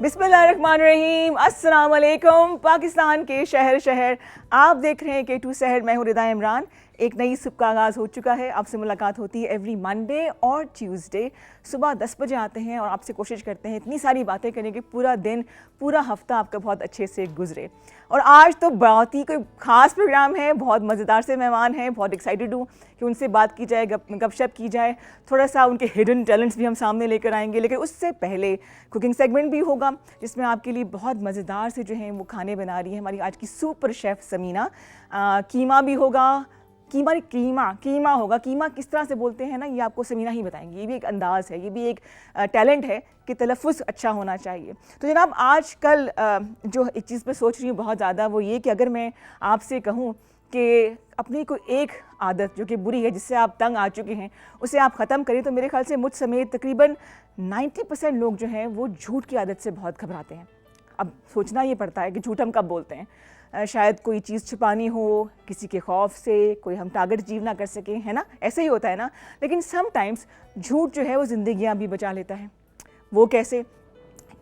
बिस्मिल्लाहिर्रहमानिर्रहीम, अस्सलाम वालेकुम। पाकिस्तान के शहर शहर आप देख रहे हैं K2 शहर। मैं हूँ रिदा इमरान। एक नई सुबह का आगाज़ हो चुका है। आपसे मुलाकात होती है एवरी मंडे और ट्यूसडे सुबह 10 बजे आते हैं और आपसे कोशिश करते हैं इतनी सारी बातें करने की पूरा दिन पूरा हफ्ता आपका बहुत अच्छे से गुजरे। और आज तो बहुत ही कोई ख़ास प्रोग्राम है, बहुत मज़ेदार से मेहमान हैं, बहुत एक्साइटेड हूँ कि उनसे बात की जाए, गपशप की जाए, थोड़ा सा उनके हिडन टैलेंट्स भी हम सामने लेकर आएंगे। लेकिन उससे पहले कुकिंग सेगमेंट भी होगा जिसमें आपके लिए बहुत मज़ेदार से जो हैं वो खाने बना रही है हमारी आज की सुपर शेफ़ समीना। कीमा भी होगा, कीमा होगा। कीमा किस तरह से बोलते हैं ना, ये आपको समीना ही बताएंगी। ये भी एक अंदाज़ है, ये भी एक टैलेंट है कि तलफ़्फ़ुज़ अच्छा होना चाहिए। तो जनाब आज कल जो एक चीज़ पे सोच रही हूँ बहुत ज़्यादा, वो ये कि अगर मैं आपसे कहूँ कि अपनी कोई एक आदत जो कि बुरी है, जिससे आप तंग आ चुके हैं, उसे आप ख़त्म करें, तो मेरे ख्याल से मुझ समेत तकरीबन 90% लोग जो हैं वो झूठ की आदत से बहुत घबराते हैं। अब सोचना ये पड़ता है कि झूठ हम कब बोलते हैं। शायद कोई चीज़ छुपानी हो किसी के खौफ से, कोई हम टारगेट अचीव ना कर सकें, है ना, ऐसे ही होता है ना। लेकिन समटाइम्स झूठ जो है वो ज़िंदगियाँ भी बचा लेता है। वो कैसे?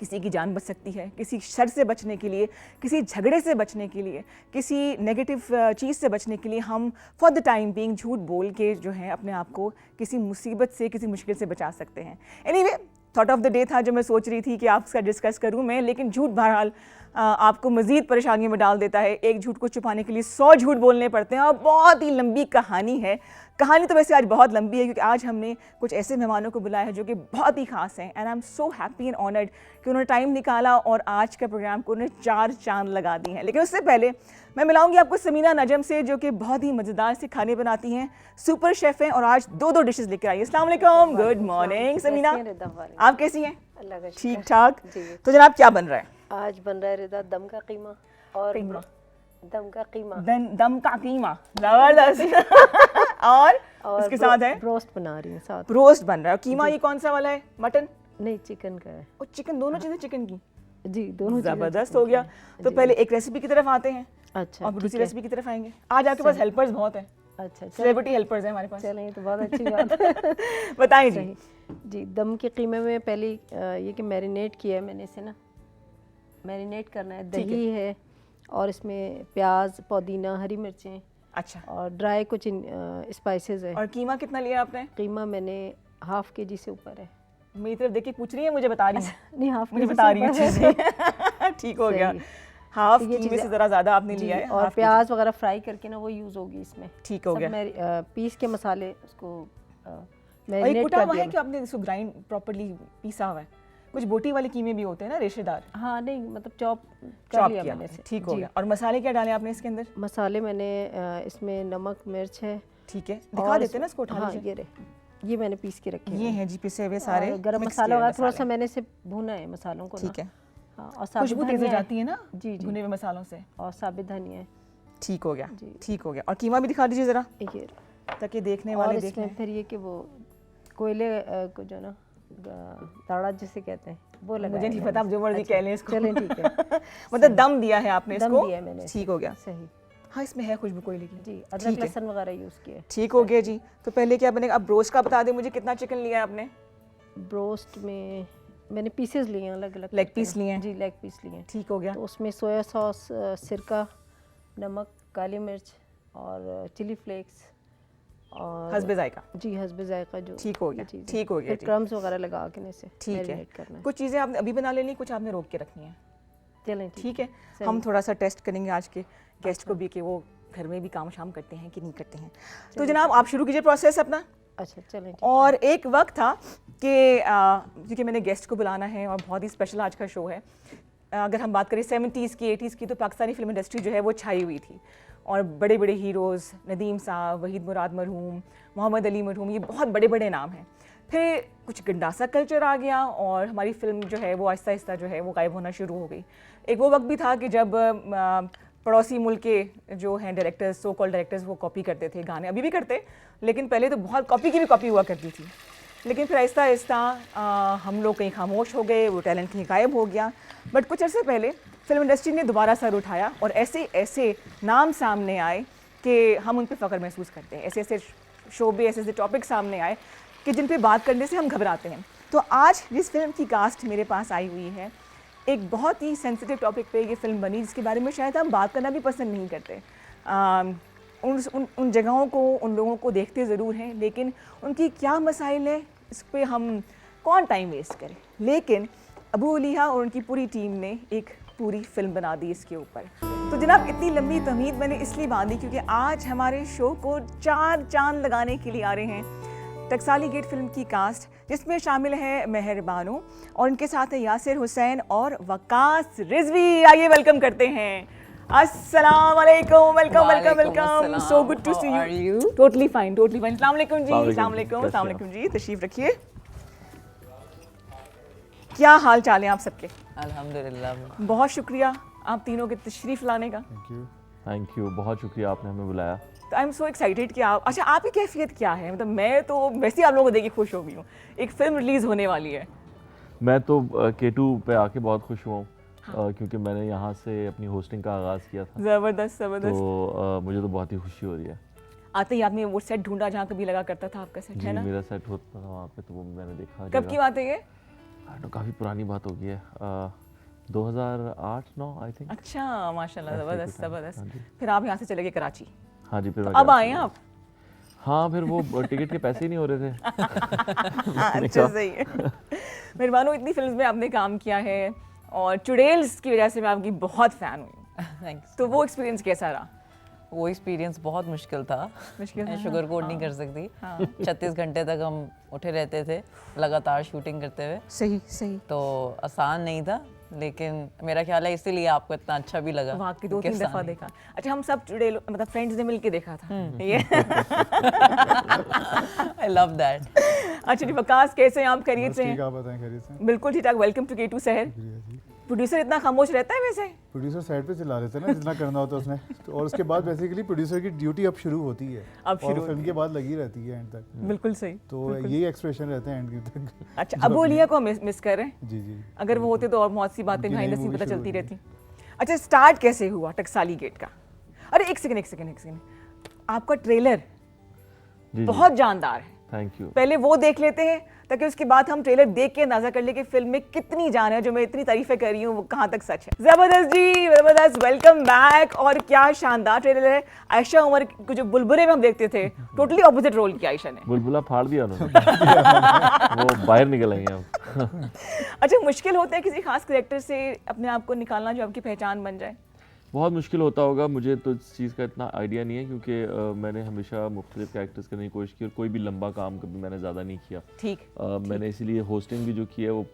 किसी की जान बच सकती है, किसी शर से बचने के लिए, किसी झगड़े से बचने के लिए, किसी नेगेटिव चीज़ से बचने के लिए हम फॉर द टाइम बीइंग झूठ बोल के जो है अपने आप को किसी मुसीबत से, किसी मुश्किल से बचा सकते हैं। Anyway, thought of the day था जो मैं सोच रही थी कि आपसे डिस्कस करूं मैं, लेकिन झूठ बहरहाल आपको मज़ीद परेशानियों में डाल देता है। एक झूठ को छुपाने के लिए 100 झूठ बोलने पड़ते हैं और बहुत ही लंबी कहानी है। कहानी तो वैसे आज बहुत लंबी है क्योंकि आज हमने कुछ ऐसे मेहमानों को बुलाया है जो कि बहुत ही ख़ास हैं। And I am so happy and honoured कि उन्होंने टाइम निकाला और आज के प्रोग्राम को उन्होंने 4 चांद लगा दी हैं। लेकिन उससे पहले मैं मिलाऊंगी आपको समीना नजम से, जो कि बहुत ही मज़ेदार से खाने बनाती हैं, सुपर शेफ़ हैं और आज 2 डिशेज़ लेकर आई हैं। अस्सलाम वालेकुम, गुड मॉर्निंग समीना, आप कैसी हैं? ठीक ठाक। तो जनाब क्या बन रहा है? आज बन रहा है रिदा दम का कीमा और दम का कीमा ज़बरदस्त। और इसके साथ है रोस्ट बना रही हूँ, साथ रोस्ट बन रहा है। कीमा ये कौन सा वाला है? मटन? नहीं, चिकन का है। और चिकन, दोनों चीज़ें चिकन की? जी, दोनों ज़बरदस्त हो गया। तो पहले एक रेसिपी की तरफ आते हैं, अच्छा, और दूसरी रेसिपी की तरफ आएंगे। आज आपके पास हेल्पर्स बहुत हैं। अच्छा, सेलिब्रिटी हेल्पर्स हैं हमारे पास। चलें, ये तो बहुत अच्छी बात है। बताएं जी। जी, दम के कीमे में पहले ये कि मैरिनेट किया है मैंने इसे ना, मैरिनेट करना है। दही है और इसमें प्याज, पुदीना, हरी मिर्चें, अच्छा, और ड्राई कुछ स्पाइसेस है। और कीमा कितना लिया आपने? कीमा मैंने ½ kg से ऊपर है। मेरी तरफ देखिए, पूछ रही है, मुझे बता रही है। नहीं, ½ मुझे बता रही है। ठीक हो गया। हाफ कीमे से ज़रा ज़्यादा आपने लिया है। और प्याज वगैरह फ्राई करके ना वो यूज़ होगी इसमें। ठीक हो गया। पीस के मसाले उसको मैरिनेट कर दिया है कि आपने इसको ग्राइंड प्रॉपर्ली पीसा हुआ है? कुछ बोटी वाले कीमे भी होते हैं ना, रेशेदार। हाँ, नहीं मतलब चॉप किया मैंने। ठीक हो गया। और मसाले क्या डाले आपने इसके अंदर? मसाले मैंने इसमें नमक, मिर्च है। ठीक है, दिखा देते हैं ना इसको, उठा लीजिए। ये मैंने पीस के रखे ये हैं जी पिसे हुए सारे। गरम मसाला वगैरह थोड़ा सा मैंने इसे भुना है मसालों को। ठीक है। हाँ, और खुशबू तेज हो जाती है ना जी भुने हुए मसालों से। और साबित धनिया है। ठीक हो गया, ठीक हो गया। और कीमा भी दिखा दीजिए ज़रा, ये ताकि देखने वाले देखें। फिर ये कि वो कोयले को जो ना ताड़ा जिसे कहते हैं वो लगा। मुझे नहीं पता, आप जो मर्जी कह लें इसको। चलें, ठीक है। मतलब दम दिया है आपने इसको? दम दिया है मैंने। ठीक हो गया, सही। हाँ, इसमें है खुशबू कोयले की। जी, अदरक लहसुन वगैरह यूज़ किया। ठीक हो गया जी। तो पहले क्या बनेगा? अब ब्रोस्ट का बता दें मुझे, कितना चिकन लिया है आपने? ब्रोस्ट में मैंने पीसेस लिए हैं, अलग अलग लेग पीस लिए हैं। जी, लेग पीस लिए हैं। ठीक हो गया। तो उसमें सोया सॉस, सिरका, नमक, काली मिर्च और चिली फ्लेक्स और हस्बे जायका। जी, हस्बे जायका जो। ठीक हो गया, ठीक हो गया। क्रम्स वगैरह लगा के इसे मैरिनेट करना है। कुछ चीज़ें आपने अभी बना लेनी, कुछ आपने रोक के रखनी है। चलें, ठीक है। हम थोड़ा सा टेस्ट करेंगे आज के गेस्ट को भी कि वो घर में भी काम शाम करते हैं कि नहीं करते हैं। तो जनाब आप शुरू कीजिए प्रोसेस अपना। अच्छा, चलें। और एक वक्त था कि क्योंकि मैंने गेस्ट को बुलाना है और बहुत ही स्पेशल आज का शो है। अगर हम बात करें 70s की, 80s की, तो पाकिस्तानी फिल्म इंडस्ट्री जो है वो छाई हुई थी और बड़े बड़े हीरोज़, नदीम साहब, वहीद मुराद मरहूम, मोहम्मद अली मरहूम, ये बहुत बड़े बड़े नाम हैं। फिर कुछ गंडासा कल्चर आ गया और हमारी फिल्म जो है वो आहिस्ता आहिस्ता जो है वो गायब होना शुरू हो गई। एक वो वक्त भी था कि जब पड़ोसी मुल्क के जो हैं डायरेक्टर्स, सो कॉल्ड डायरेक्टर्स, वो कॉपी करते थे गाने, अभी भी करते, लेकिन पहले तो बहुत कॉपी की भी कॉपी हुआ करती थी। लेकिन फिर आहिस्ता आहिस्ता हम लोग कहीं खामोश हो गए, वो टैलेंट कहीं गायब हो गया। बट कुछ अर्से पहले फिल्म इंडस्ट्री ने दोबारा सर उठाया और ऐसे ऐसे नाम सामने आए कि हम उन पर फ़ख्र महसूस करते हैं। ऐसे ऐसे शोबे, ऐसे ऐसे टॉपिक सामने आए कि जिन पे बात करने से हम घबराते हैं। तो आज जिस फिल्म की कास्ट मेरे पास आई हुई है, एक बहुत ही सेंसिटिव टॉपिक पे ये फिल्म बनी जिसके बारे में शायद हम बात करना भी पसंद नहीं करते। उन जगहों को, उन लोगों को देखते ज़रूर हैं, लेकिन उनकी क्या मसाइल है इस पर हम कौन टाइम वेस्ट करें। लेकिन अबू अलिया और उनकी पूरी टीम ने एक पूरी फिल्म बना दी इसके ऊपर। तो जनाब, इतनी लंबी तमीद मैंने इसलिए बांधी क्योंकि आज हमारे शो को 4 चांद लगाने के लिए आ रहे हैं टकसाली गेट फिल्म की कास्ट, जिसमें शामिल है मेहर बानो और उनके साथ है यासिर हुसैन और वकास रिजवी। आइए वेलकम करते हैं। अस्सलाम वालेकुम, welcome welcome welcome, so good to see you. Totally fine, totally fine. अस्सलाम वालेकुम जी। अस्सलाम वालेकुम, अस्सलाम वालेकुम जी, तशरीफ रखिए। क्या हाल चाल है आप सबके? अल्हम्दुलिल्लाह। बहुत शुक्रिया आप तीनों के तशरीफ लाने का। थैंक यू, बहुत शुक्रिया आपने हमें बुलाया। तो आई एम सो एक्साइटेड कि आप, अच्छा आपकी कैफियत क्या है? मतलब मैं तो वैसे ही आप लोगों को देख के खुश हो गई हूँ, एक फिल्म रिलीज़ होने वाली है। मैं तो K2 पे आके बहुत खुश हुआ हूँ। क्योंकि मैंने यहाँ से अपनी होस्टिंग का आगाज़ किया था। ज़बरदस्त ज़बरदस्त। तो मुझे तो बहुत ही खुशी हो रही है। आते ही आपने वो सेट ढूंढा जहाँ कभी लगा करता था आपका सेट, है जी, ना? मेरा सेट होता था वहाँ पे, तो वो मैंने देखा। कब की बात है ये? तो काफ़ी पुरानी बात हो गई है, 2008-9 आई थिंक। अच्छा, माशाल्लाह, ऐसे ज़बरदस्त कुछ है। ज़बरदस्त। हाँ जी। फिर आप यहाँ से चले गए कराची। हाँ जी, फिर तो मैं अब गया आए था। आप? हाँ, फिर वो टिकट के पैसे ही नहीं हो रहे थे। अच्छा, सही है। मेहरबानो, इतनी फिल्म्स में आपने काम किया है और चुड़ैल्स की वजह से मैं आपकी बहुत फ़ैन हुई। थैंक्स। तो वो एक्सपीरियंस कैसा रहा? वो एक्सपीरियंस बहुत मुश्किल था। मुश्किल मैं था, शुगर कोड हाँ। नहीं कर सकती। हाँ। 36 घंटे तक हम उठे रहते थे लगातार शूटिंग करते हुए, सही सही। तो आसान नहीं था, लेकिन मेरा ख्याल है इसीलिए आपको इतना अच्छा भी लगा। वाकई क्योंकि 2-3 दफ़ा आसान देखा। अच्छा, हम सब चुड़ैल मतलब फ्रेंड्स ने मिलके देखा था ये। I love that. अच्छा जी, वकास कैसे हैं आप? खैरियत से ठीक, हैं? आप बताएं खैरियत से? बिल्कुल ठीक ठाक। वेलकम टू K2 शहर। शुक्रिया जी। प्रोड्यूसर इतना खामोश रहता है वैसे? प्रोड्यूसर साइड पे चला लेते हैं ना जितना करना होता है उसने, तो और उसके बाद बेसिकली प्रोड्यूसर की ड्यूटी अब शुरू होती है, अब शुरू और होती फिल्म के बाद लगी रहती है एंड तक, बिल्कुल सही। तो यही एक्सप्रेशन रहते हैं एंड तक। अच्छा, अबू अलिया को हम मिस कर रहे हैं। जी जी। अगर वो होते तो और बहुत सी बातें उनकी बिहाइंड द नई सीन मूवी पता शुरू चलती हुई है। रहती। अच्छा, स्टार्ट कैसे हुआ टकसाली गेट का? अरे एक सेकंड, आपका ट्रेलर जी, बहुत जानदार है। Thank you. पहले वो देख लेते हैं ताकि उसके बाद हम ट्रेलर देख के अंदाजा कर ले कि फिल्म में कितनी जान है। जो मैं इतनी तारीफें कर रही हूँ वो कहाँ तक सच है। जबरदस्त जी, जबरदस्त, वेलकम बैक। और क्या शानदार ट्रेलर है। आयशा उमर को जो बुलबुले में हम देखते थे, टोटली ऑपोजिट रोल किया आयशा ने। बुलबुला फाड़ दिया उन्होंने। वो बाहर निकल आएंगे अब। अच्छा, मुश्किल होता है किसी खास कैरेक्टर से अपने आप को निकालना जो आपकी पहचान बन जाए? बहुत मुश्किल होता होगा, मुझे तो इस चीज़ का इतना आइडिया नहीं है क्योंकि मैंने हमेशा मुख्तलिफ कैरेक्टर्स करने की कोशिश की और कोई भी लंबा काम कभी मैंने ज़्यादा नहीं किया। ठीक। मैंने इसीलिए होस्टिंग भी जो की है वो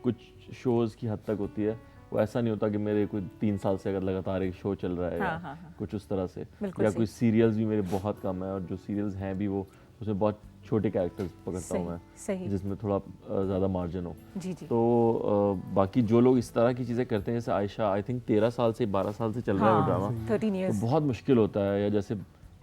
कुछ शोज़ की हद तक होती है। वो ऐसा नहीं होता कि मेरे कोई 3 साल से अगर लगातार एक शो चल रहा है, हाँ, या हाँ, हाँ। कुछ उस तरह से, बिल्कुल या सही। कोई सीरियल्स भी मेरे बहुत कम है, और जो सीरियल्स हैं भी वो उसमें बहुत छोटे कैरेक्टर्स पकड़ता हूँ मैं, सही। जिसमें थोड़ा ज़्यादा मार्जिन हो। जी जी। तो बाकी जो लोग इस तरह की चीज़ें करते हैं, जैसे आयशा आई थिंक 13 साल से 12 साल से चल रहा है वो ड्रामा, 13 तो इयर्स। बहुत मुश्किल होता है। या जैसे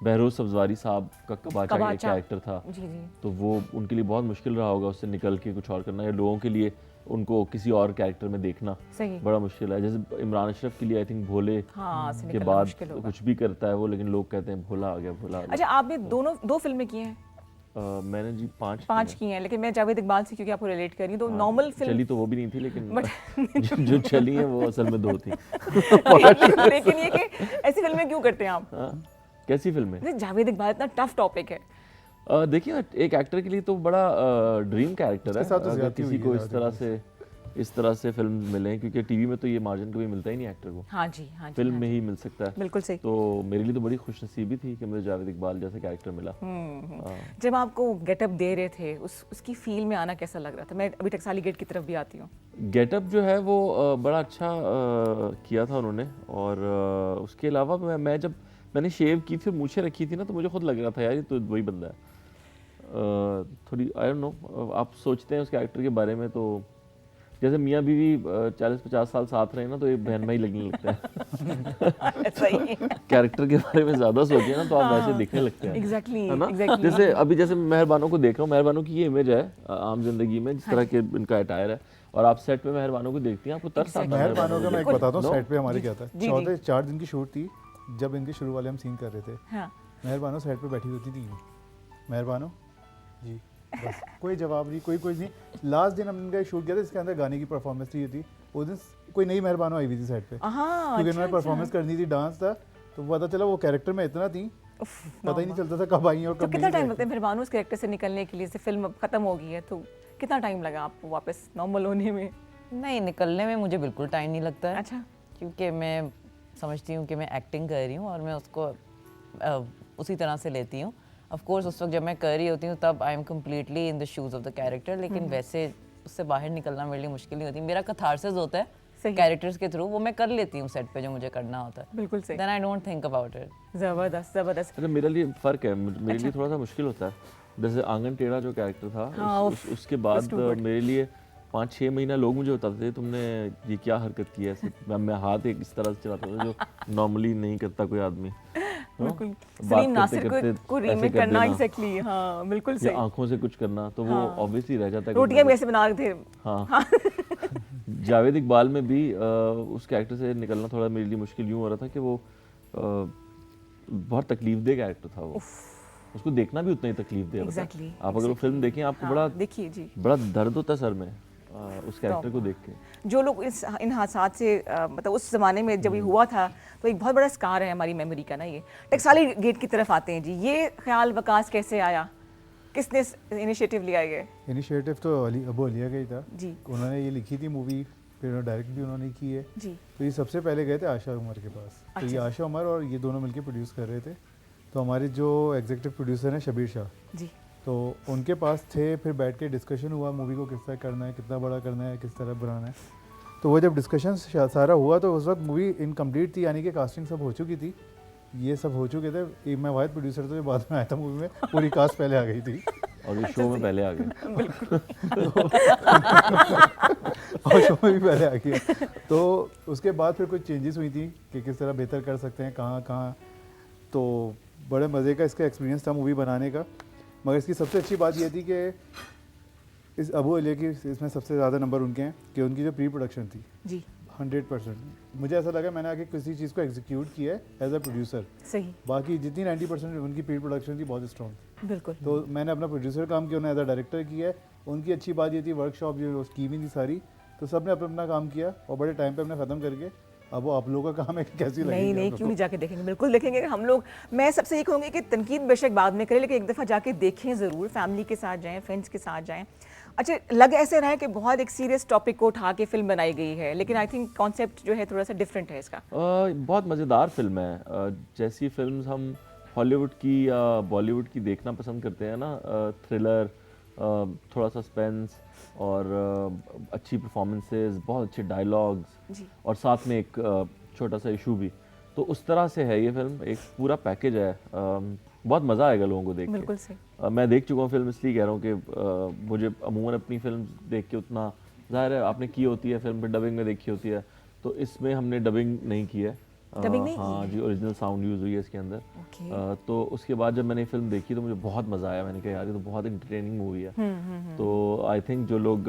बहरोज सब्जवारी साहब का कबाचा एक कबाचा। कैरेक्टर था, जी जी। तो वो उनके लिए बहुत मुश्किल रहा होगा उससे निकल के कुछ और करना, या लोगों के लिए उनको किसी और कैरेक्टर में देखना सही। बड़ा मुश्किल है। जैसे इमरान अशरफ के लिए आई थिंक भोले हाँ, से के निकलना बाद मुश्किल होगा। कुछ भी करता है वो, लेकिन लोग कहते हैं भोला आ गया, भोला आ गया। अच्छा, आपने दो फिल्में की हैं? मैंने जी 5 की हैं, लेकिन मैं जावेद इकबाल से क्योंकि आपको रिलेट कर रही हूँ, तो नॉर्मल फिल्म चली तो वो भी नहीं थी, लेकिन बट जो चली है वो असल में 2 थी। लेकिन ये कि ऐसी फिल्में क्यों करते हैं आप? हाँ, कैसी फिल्म है? जैसे जावेद इकबाल इतना टफ टॉपिक है। देखिए ना, एक एक्टर के लिए तो बड़ा ड्रीम कैरेक्टर है। इसके साथ तो अगर ज्यादती किसी हुई को है इस तरह से फिल्म मिले, क्योंकि टीवी में तो ये मार्जिन कभी मिलता ही नहीं एक्टर को, हाँ जी, हाँ जी। फिल्म हाँ में जी। ही मिल सकता है। बिल्कुल सही। तो मेरे लिए तो बड़ी खुशनसीबी थी कि मुझे जावेद इकबाल जैसा कैरेक्टर मिला। जब आपको गेटअप दे रहे थे, उसकी फील में आना कैसा लग रहा था? मैं अभी टकसाली गेट की तरफ भी आती हूँ। गेटअप जो है वो बड़ा अच्छा किया था उन्होंने, और उसके अलावा मैं जब मैंने शेव की थी, मूछें रखी थी ना, तो मुझे खुद लग रहा था यार ये तो वही बंदा है। थोड़ी आई डोंट नो, आप सोचते हैं उस कैरेक्टर के बारे में, तो जैसे मियाँ बीवी 40-50 साल साथ रहे ना, तो एक बहन भाई लगने लगते हैं। सही। कैरेक्टर के बारे में ज्यादा सोचिए ना, तो आप वैसे दिखने लगते हैं। एग्जैक्टली, है ना? एग्जैक्टली। जैसे मेहरबानों को देख रहा हूँ, मेहरबानों की ये इमेज है आम जिंदगी में, जिस तरह के इनका अटायर है, और आप सेट पे मेहरबानों को देखती हैं, आपको तरस आता है। मेहरबानों का मैं एक बताता हूँ No? सेट पे हमारे क्या था। जी, जी। 4 दिन की शूट थी, जब इनके शुरू वाले हम सीन कर रहे थे, हाँ। मेहरबानों सेट पे बैठी होती थी। मेहरबानों जी, बस कोई जवाब नहीं, कोई नहीं। लास्ट दिन हमने इनका शूट किया था, इसके अंदर गाने की परफॉर्मेंस थी, उस दिन कोई नई मेहरबानो आई हुई थी सेट पे, हाँ, क्योंकि अच्छा, उन्होंने परफॉर्मेंस करनी थी, डांस था, तो पता चला वो कैरेक्टर में इतना थी, पता ही नहीं चलता था कब आई और तो कब कितना नहीं टाइम आई। लगता है फिर भानु उस कैरेक्टर से निकलने के लिए? जैसे फिल्म अब खत्म हो गई है तो कितना टाइम लगा आपको वापस नॉर्मल होने में? नहीं, निकलने में मुझे बिल्कुल टाइम नहीं लगता है, अच्छा, क्योंकि मैं समझती हूँ कि मैं एक्टिंग कर रही हूँ और मैं उसको उसी तरह से लेती हूँ। ऑफ कोर्स उस वक्त जब मैं कर रही होती हूँ तब I am completely in the shoes of the character, लेकिन वैसे उससे बाहर निकलना मेरे लिए मुश्किल नहीं होती। मेरा कथारसिस होता है सही। कैरेक्टर्स के थ्रू, वो मैं कर लेती हूँ सेट पे जो मुझे करना होता है। बिल्कुल सही। Then I don't think about it. जबरदस्त जबरदस्त। अच्छा, मेरे लिए फ़र्क है, मेरे लिए थोड़ा सा मुश्किल होता है। जैसे आंगन टेढ़ा जो कैरेक्टर था, हाँ, उसके बाद मेरे लिए 5-6 महीना लोग मुझे बताते थे तुमने ये क्या हरकत की है ऐसे। मैं हाथ एक इस तरह से चलाता था जो नॉर्मली नहीं करता कोई आदमी। बिल्कुल बात सलीम करते नासिर करते को ऐसे रीमेक कर करना देना। एग्जैक्टली, हाँ बिल्कुल या सही। आंखों से कुछ करना, तो वो ऑब्वियसली रह जाता है। रोटियां भी ऐसे बना रहे थे। हाँ। जावेद इकबाल में भी उस कैरेक्टर से निकलना थोड़ा मेरे लिए मुश्किल यूँ हो रहा था कि वो बहुत तकलीफदेह कैरेक्टर था वो। उसको देखना भी उतना ही तकलीफदेह होता है। Exactly, आप अगर वो फिल्म देखें आपको बड़ा देखिए जी, बड़ा दर्द होता है सर में उस कैरेक्टर को देख के। जो लोग इन हादसात से मतलब उस ज़माने में जब ये हुआ था तो एक बहुत बड़ा स्कार है हमारी मेमोरी का ना। ये टकसाली गेट की तरफ आते हैं जी, ये ख्याल वकास कैसे आया, किसने इनिशिएटिव लिया ये? इनिशिएटिव तो अबू अलिया का ही था जी उन्होंने ये लिखी थी मूवी, फिर डायरेक्ट भी उन्होंने की है। जी तो ये सबसे पहले गए थे आशा उमर के पास, तो ये आशा उमर और ये दोनों मिलके प्रोड्यूस कर रहे थे। तो हमारे जो एग्जीक्यूटिव प्रोड्यूसर हैं शबीर शाह, जी तो उनके पास थे, फिर बैठ के डिस्कशन हुआ मूवी को किस तरह करना है, कितना बड़ा करना है, किस तरह बनाना है। तो वो जब डिस्कशन सारा हुआ तो उस वक्त मूवी इनकम्प्लीट थी, यानी कि कास्टिंग सब हो चुकी थी, ये सब हो चुके थे। मैं वाहिद प्रोड्यूसर तो बाद में आया था मूवी में, पूरी कास्ट पहले आ गई थी और ये शो में पहले आ गए। और शो में भी पहले आ गया। तो उसके बाद फिर कुछ चेंजेस हुई थी कि किस तरह बेहतर कर सकते हैं, कहाँ कहाँ। तो बड़े मज़े का इसका एक्सपीरियंस था मूवी बनाने का। मगर इसकी सबसे अच्छी बात यह थी कि इस अबू अलिया की इसमें सबसे ज़्यादा नंबर उनके हैं कि उनकी जो प्री प्रोडक्शन थी जी 100%। मुझे ऐसा लगा मैंने आगे किसी चीज़ को एग्जीक्यूट किया है एज अ प्रोड्यूसर। सही, बाकी जितनी 90% उनकी प्री प्रोडक्शन थी बहुत स्ट्रॉन्ग। बिल्कुल तो मैंने अपना प्रोड्यूसर काम किया, उन्होंने एज अ डायरेक्टर किया है। उनकी अच्छी बात ये थी वर्कशॉप जो की हुई थी सारी, तो सब ने अपना अपना काम किया और बड़े टाइम पे हमने ख़त्म करके अब वो आप लोगों का काम है कि कैसी लगी। नहीं नहीं, क्यों नहीं जाके देखेंगे, बिल्कुल देखेंगे हम लोग। मैं सबसे ये कहूँगी कि तनकीद बेशक बाद में करें, लेकिन एक दफ़ा जाके देखें ज़रूर, फैमिली के साथ जाएं, फ्रेंड्स के साथ जाएं। अच्छा, लग ऐसे रहा है कि बहुत एक सीरियस टॉपिक को उठा के फिल्म बनाई गई है, लेकिन आई थिंक कॉन्सेप्ट जो है थोड़ा सा डिफरेंट है इसका। बहुत मज़ेदार फिल्म है। जैसी फिल्म्स हम हॉलीवुड की या बॉलीवुड की देखना पसंद करते हैं ना, थ्रिलर, थोड़ा सस्पेंस और अच्छी परफॉर्मेंसेस, बहुत अच्छे डायलॉग्स जी और साथ में एक छोटा सा इशू भी, तो उस तरह से है ये फिल्म। एक पूरा पैकेज है। बहुत मज़ा आएगा लोगों को देख के। बिल्कुल सही। मैं देख चुका हूँ फिल्म, इसलिए कह रहा हूँ कि मुझे अमूमन अपनी फिल्म देख के उतना, ज़ाहिर है आपने की होती है फिल्म, फिर डबिंग में देखी होती है, तो इसमें हमने डबिंग नहीं की है। डबिंग नहीं हाँ जी, ओरिजिनल साउंड यूज़ हुई है इसके अंदर। ओके, तो उसके बाद जब मैंने फिल्म देखी तो मुझे बहुत मज़ा आया। मैंने कहा यार ये तो बहुत इंटरटेनिंग मूवी है। तो आई थिंक जो लोग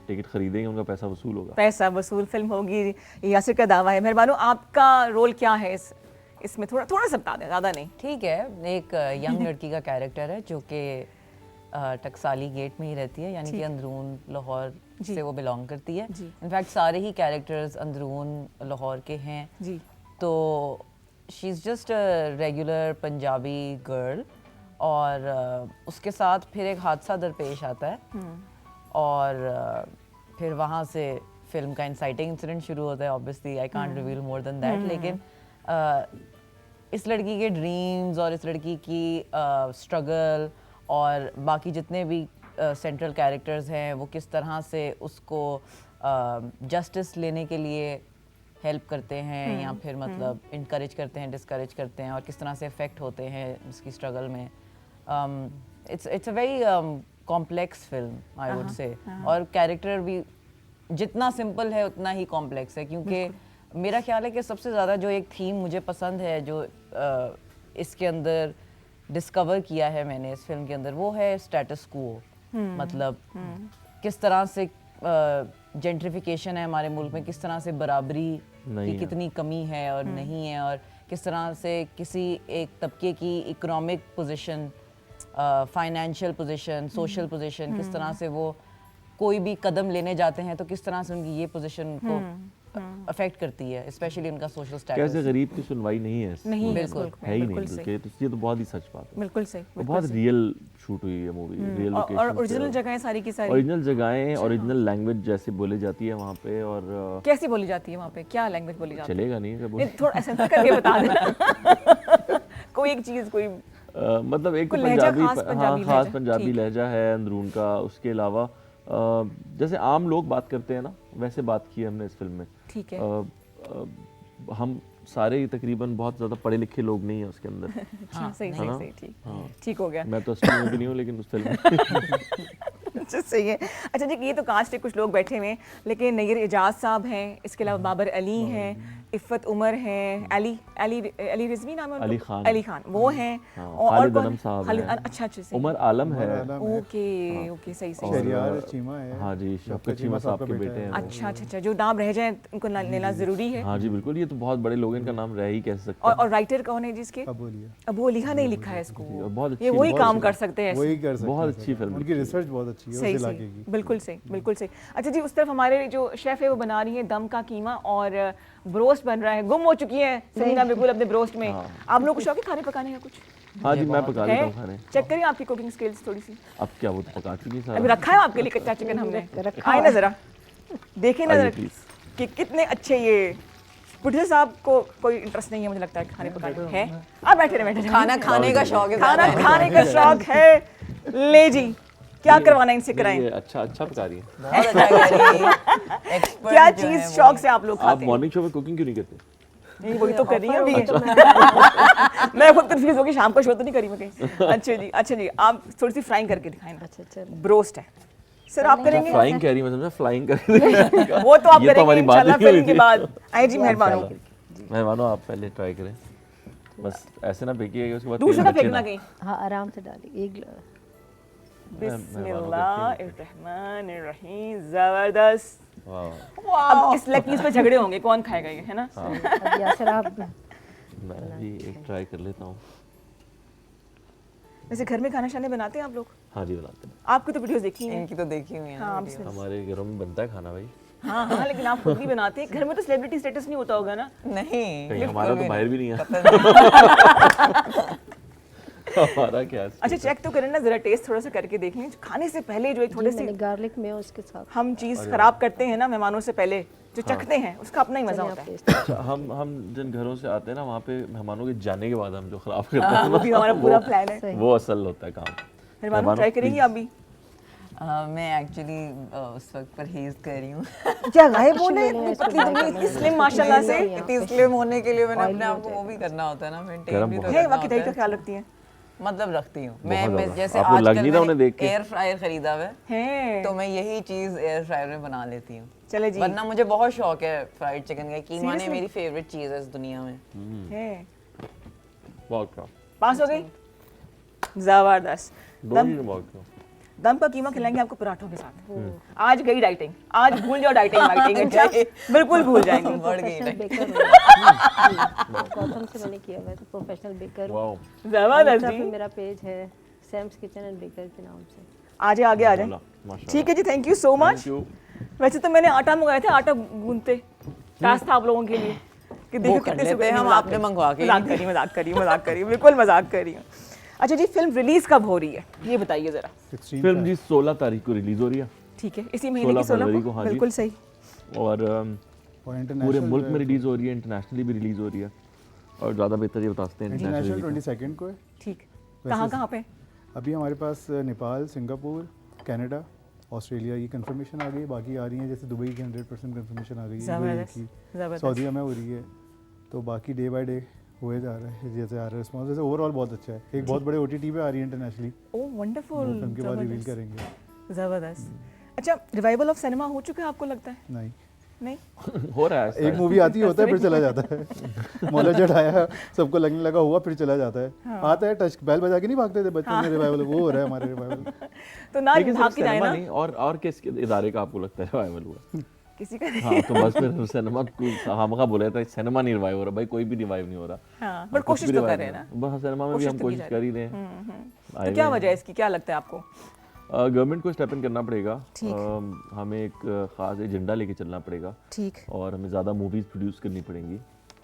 टिकट खरीदेंगे उनका पैसा वसूल होगा। पैसा वसूल फिल्म होगी, यासिर का दावा है। मेहरबानो, आपका रोल क्या है इसमें? थोड़ा सा बता दें, ज़्यादा नहीं। ठीक है, एक यंग लड़की का कैरेक्टर है जो कि टकसाली गेट में ही रहती है, यानी कि अंदरून लाहौर से वो बिलोंग करती है। इनफैक्ट सारे ही कैरेक्टर्स अंदरून लाहौर के हैं। जी तो she is just a regular Punjabi girl, और उसके साथ फिर एक हादसा दरपेश आता है और फिर वहाँ से फिल्म का इंसाइटिंग इंसिडेंट शुरू होता है। Obviously I can't reveal more than that, लेकिन इस लड़की के ड्रीम्स और इस लड़की की स्ट्रगल और बाकी जितने भी सेंट्रल कैरेक्टर्स हैं वो किस तरह से उसको जस्टिस लेने के लिए हेल्प करते हैं या फिर मतलब इनकरेज करते हैं, डिस्करेज करते हैं, और किस तरह से इफेक्ट होते हैं उसकी स्ट्रगल में। It's a very complex film I would say, और कैरेक्टर भी जितना सिंपल है उतना ही कॉम्प्लेक्स है, क्योंकि मेरा ख्याल है कि सबसे ज़्यादा जो एक थीम मुझे पसंद है जो इसके अंदर डिस्कवर किया है मैंने इस फिल्म के अंदर, वो है स्टेटस क्वो। मतलब किस तरह से जेंट्रिफिकेशन है हमारे मुल्क में, किस तरह से बराबरी की कितनी कमी है और नहीं है, और किस तरह से किसी एक तबके की economic position, financial position, social position, किस तरह से वो कोई भी कदम लेने जाते हैं तो किस तरह से उनकी ये पोजीशन को अफेक्ट करती है, स्पेशली उनका सोशल कैसे स्टेटस। गरीब की सुनवाई नहीं है इसमें। नहीं है बिल्कुल, इसमें, है ही नहीं बिल्कुल सही, बल्कि, तो ये तो बहुत ही सच बात है। बिल्कुल सही, और बहुत रियल शूट हुई है मूवी, रियल और लोकेशन, ओरिजिनल जगह है सारी की सारी। ओरिजिनल जगहें, ओरिजिनल लैंग्वेज जैसे बोली जाती है वहाँ पे, और कैसी बोली जाती है वहाँ पे, क्या लैंग्वेज बोली जाती चलेगा नहीं क्या है? बोल थोड़ा ऐसा करके बता देना कोई एक चीज, कोई मतलब एक तो कोई लहजा, पंजाबी, खास हाँ पंजाबी खास लहजा, पंजाबी ठीक। लहजा है अंदरून का। उसके अलावा जैसे आम लोग बात करते हैं ना, वैसे बात की है हमने इस फिल्म में। ठीक है। हम सारे ही तकरीबन बहुत ज़्यादा पढ़े लिखे लोग नहीं हैं उसके अंदर। अच्छा, सही सही हाँ। सही, ठीक हाँ। ठीक हो गया। मैं तो असली में भी नहीं हूँ लेकिन उस फिल्म में अच्छा, सही है। अच्छा जी, ये तो कास्ट है, कुछ लोग बैठे हुए हैं, लेकिन नैयर एजाज साहब हैं, इसके अलावा बाबर अली हैं, इफ़त उमर हैं, अली रिजवी नाम है उनका? अली खान। अली खान वो हैं, हाँ, और खालिद कौन? अनम साहब खालिद हैं। अच्छा अच्छा सही। उमर आलम है। ओके ओके, सही सही। शहरियार चीमा है। हाँ जी, शफकत चीमा साहब के बेटे हैं। अच्छा अच्छा अच्छा, जो नाम रह जाए उनको लेना जरूरी है। हाँ जी बिल्कुल, ये तो बहुत बड़े लोग हैं, इनका नाम रह ही कैसे सकता और राइटर कौन है जिसके? अब बोलिए। अबू अली खान नहीं लिखा है इसको, है। बहुत अच्छी, ये वही बहुत काम अच्छी- कर सकते हैं। वही कर सकते बहुत हैं अच्छी सर। फिल्म उनकी रिसर्च बहुत अच्छी है सही उस सही, इलाके की। बिल्कुल सही, बिल्कुल सही। अच्छा जी, उस तरफ हमारे जो शेफ है वो बना रही है दम का कीमा और ब्रोस्ट बन रहा है। गुम हो चुकी है समीना बिल्कुल अपने ब्रोस्ट में। आप लोगों को शौक है खाने पकाने का कुछ हाँ जी, मैं पका लेता हूँ है? खाने। चेक करिए आपकी कुकिंग स्किल्स थोड़ी सी। अब क्या वो तो पका चुकी है अभी सारा। रखा है आपके लिए कच्चा चिकन हमने, खाए ना जरा, देखें ना आइए, जरा please। कि कितने अच्छे ये। प्रोड्यूसर साहब को कोई इंटरेस्ट नहीं है मुझे लगता है खाने पकाने में, है? आप बैठे रहे, बैठे रहे। खाना खाने का शौक है खाना ज़्यादा। खाने का शौक है। ले जी, क्या करवाना है इनसे कराएं? ये अच्छा अच्छा पका रही है। बहुत अच्छा कह रही है। Expert क्या जो है चीज वो- शौक से आप लोग आप खाते हैं? मॉर्निंग शो में कुकिंग क्यों नहीं करते? नहीं, वही तो कर रही है अभी। तो मैं खुद कंफ्यूज हो गई, शाम का शो तो नहीं करी मैं कहीं। अच्छा जी, आप थोड़ी सी फ्राइंग करके दिखाएं ना। अच्छा चलो। ब्रोस्ट है सर, आप करेंगे? फ्लाइंग कह रही है, मैं समझा फ्लाइंग करके दिखाएगा। वो तो आप ये तो करेंगे हमारी बात इंशाल्लाह ही नहीं फिल्म के हुई थी। बाद। आए जी, मेहरबान हो। मेहमानों, आप पहले ट्राई करें, बस ऐसे ना फेंकिएगा, उसके बाद दूसरा तेल ना बचे फेंकना कहीं। हाँ आराम से डालिए एक बिस्मिल्लाहिर्रहमानिर्रहीम, जबरदस्त। वाह, अब इस लकीज पे झगड़े होंगे कौन खाएगा ये, है ना? अब यासर आप मैं भी एक ट्राई कर लेता हूँ। वैसे घर में खाना शाने बनाते हैं आप लोग? हाँ जी, बनाते हैं। आपकी तो वीडियोस देखी हैं। इनकी तो देखी हुई है ना हाँ, वीडियो। हमारे घरों में बनता है खाना भाई। हाँ हाँ, लेकिन आप खुद भी बनाते हैं। घर में तो सेलिब्रिटी स्टेटस नहीं होता होगा ना? नहीं, कहीं हमारा तो बाहर भी नहीं है। हमारा क्या है? अच्छा, चेक तो करें ना जरा, टेस्ट थोड़ा सा करके देख लें खाने से पहले। जो एक थोड़े से मैंने गार्लिक में उसके साथ हम चीज़ खराब करते हैं ना मेहमानों से पहले, जो चखते हैं उसका अपना ही मजा होता है। टेस्ट अच्छा, हम जिन घरों से आते हैं ना, वहाँ पे मेहमानों के जाने के बाद हम जो खराब करते हैं वो भी हमारा पूरा प्लान है। वो असल होता है काम। मेहमानों ट्राई करेंगी आप भी? मैं एक्चुअली उस वक्त परहेज कर रही हूँ। क्या गायब बोले, इतनी स्लिम माशाल्लाह से। इतनी स्लिम होने के लिए मैंने अपने आप को वो भी करना होता है ना, मेंटेन भी तो है करना वाकई होता दही का है। ख्याल रखती हैं? मतलब रखती हूँ बहुत मैं ज़्यादा। जैसे आपको लग आजकल नहीं रहा उन्हें देख के? एयर फ्रायर खरीदा हुआ है, हैं तो मैं यही चीज़ एयर फ्रायर में बना लेती हूँ। चले जी, वरना मुझे बहुत शौक है फ्राइड चिकन का। कीमा ने Seriously? मेरी फेवरेट चीज़ है इस दुनिया में। हैं बहुत कम, पास हो गई, जबरदस्त। दो ही बहुत कम। दम का कीमा खिलाएंगे आपको पराठों के साथ। आज गई डाइटिंग, आज भूल जाओ डाइटिंग वाइटिंग। अच्छा, बिल्कुल भूल जाएंगे। बढ़ गई प्रोफेशनल नहीं। बेकर गौतम से मैंने किया, मैं तो प्रोफेशनल बेकर हूँ। वाओ, जबरदस्त इंस्टा जी। पे मेरा पेज है सैम्स किचन एंड बेकर के नाम से। आगे आगे आ जाए। माशाल्लाह। ठीक है जी, thank you so much. Thank you। वैसे तो मैंने आटा मंगाया था, आटा गूंथते टास्क था आप लोगों के लिए कि देखो कर कितने लेते हैं हम, मजाक आपने करी- मंगवा के। मजाक करी, बिल्कुल मजाक करी हूँ। अच्छा जी, फिल्म रिलीज कब हो रही है ये बताइए जरा। 16 फिल्म जी 16 तारीख को रिलीज हो रही है, ठीक है, इसी महीने की 16 फरवरी 16 को, को, हाँ जी। बिल्कुल सही। और और पूरे इंटरनेशनल मुल्क में रिलीज हो रही है, इंटरनेशनली भी रिलीज हो रही है। और ज़्यादा बेहतर ये बता सकते हैं इंटरनेशनल इंटरनेशनल 22 को है। ठीक, वैसे कहाँ पे? अभी हमारे पास नेपाल, सिंगापुर, कनाडा, ऑस्ट्रेलिया की कंफर्मेशन आ गई। बाकी आ रही है, जैसे दुबई की 100% कंफर्मेशन आ गई है, जबरदस्त, UAE की, जबरदस्त। सऊदीया में हो रही है। तो बाकी डे बाय डे हुए जा रहा है, जैसे आ रहा है रिस्पॉन्स। वैसे ओवरऑल बहुत अच्छा है। एक बहुत बड़े OTT पे आ रही है इंटरनेशनली, ओह वंडरफुल, फिल्म के बाद रिवील करेंगे। जबरदस्त। अच्छा, रिवाइवल ऑफ सिनेमा हो चुका है आपको लगता है? नहीं, नहीं, हो रहा है। एक मूवी आती होता है फिर चला जाता है। मौला जट आया, सबको लगने लगा हुआ, फिर चला जाता है। आता है, टच बेल बजा के नहीं भागते थे बच्चों में, रिवाइवल वो हो रहा है हमारे रिवाइवल। तो ना लेकिन भाग सिर्फ के जाए सिनेमा ना नहीं, और किस इदारे का आपको लगता है रिवाइवल हुआ? किसी का नहीं। हाँ, तो बस फिर सिनेमा को हम बोले था सिनेमा नहीं रिवाइव हो रहा भाई, कोई भी रिवाइव नहीं हो रहा। हाँ, कुछ बट कोशिश भी तो revive कर रहे हैं नहीं ना। हो। बस सिनेमा में भी कोशिश हम तो की कोशिश जा कर ही रहे हैं। तो क्या वजह है इसकी, क्या लगता है आपको? गवर्नमेंट को स्टेप इन करना पड़ेगा। ठीक। हमें एक ख़ास एजेंडा लेके चलना पड़ेगा ठीक। और हमें ज़्यादा मूवीज़ प्रोड्यूस करनी पड़ेंगी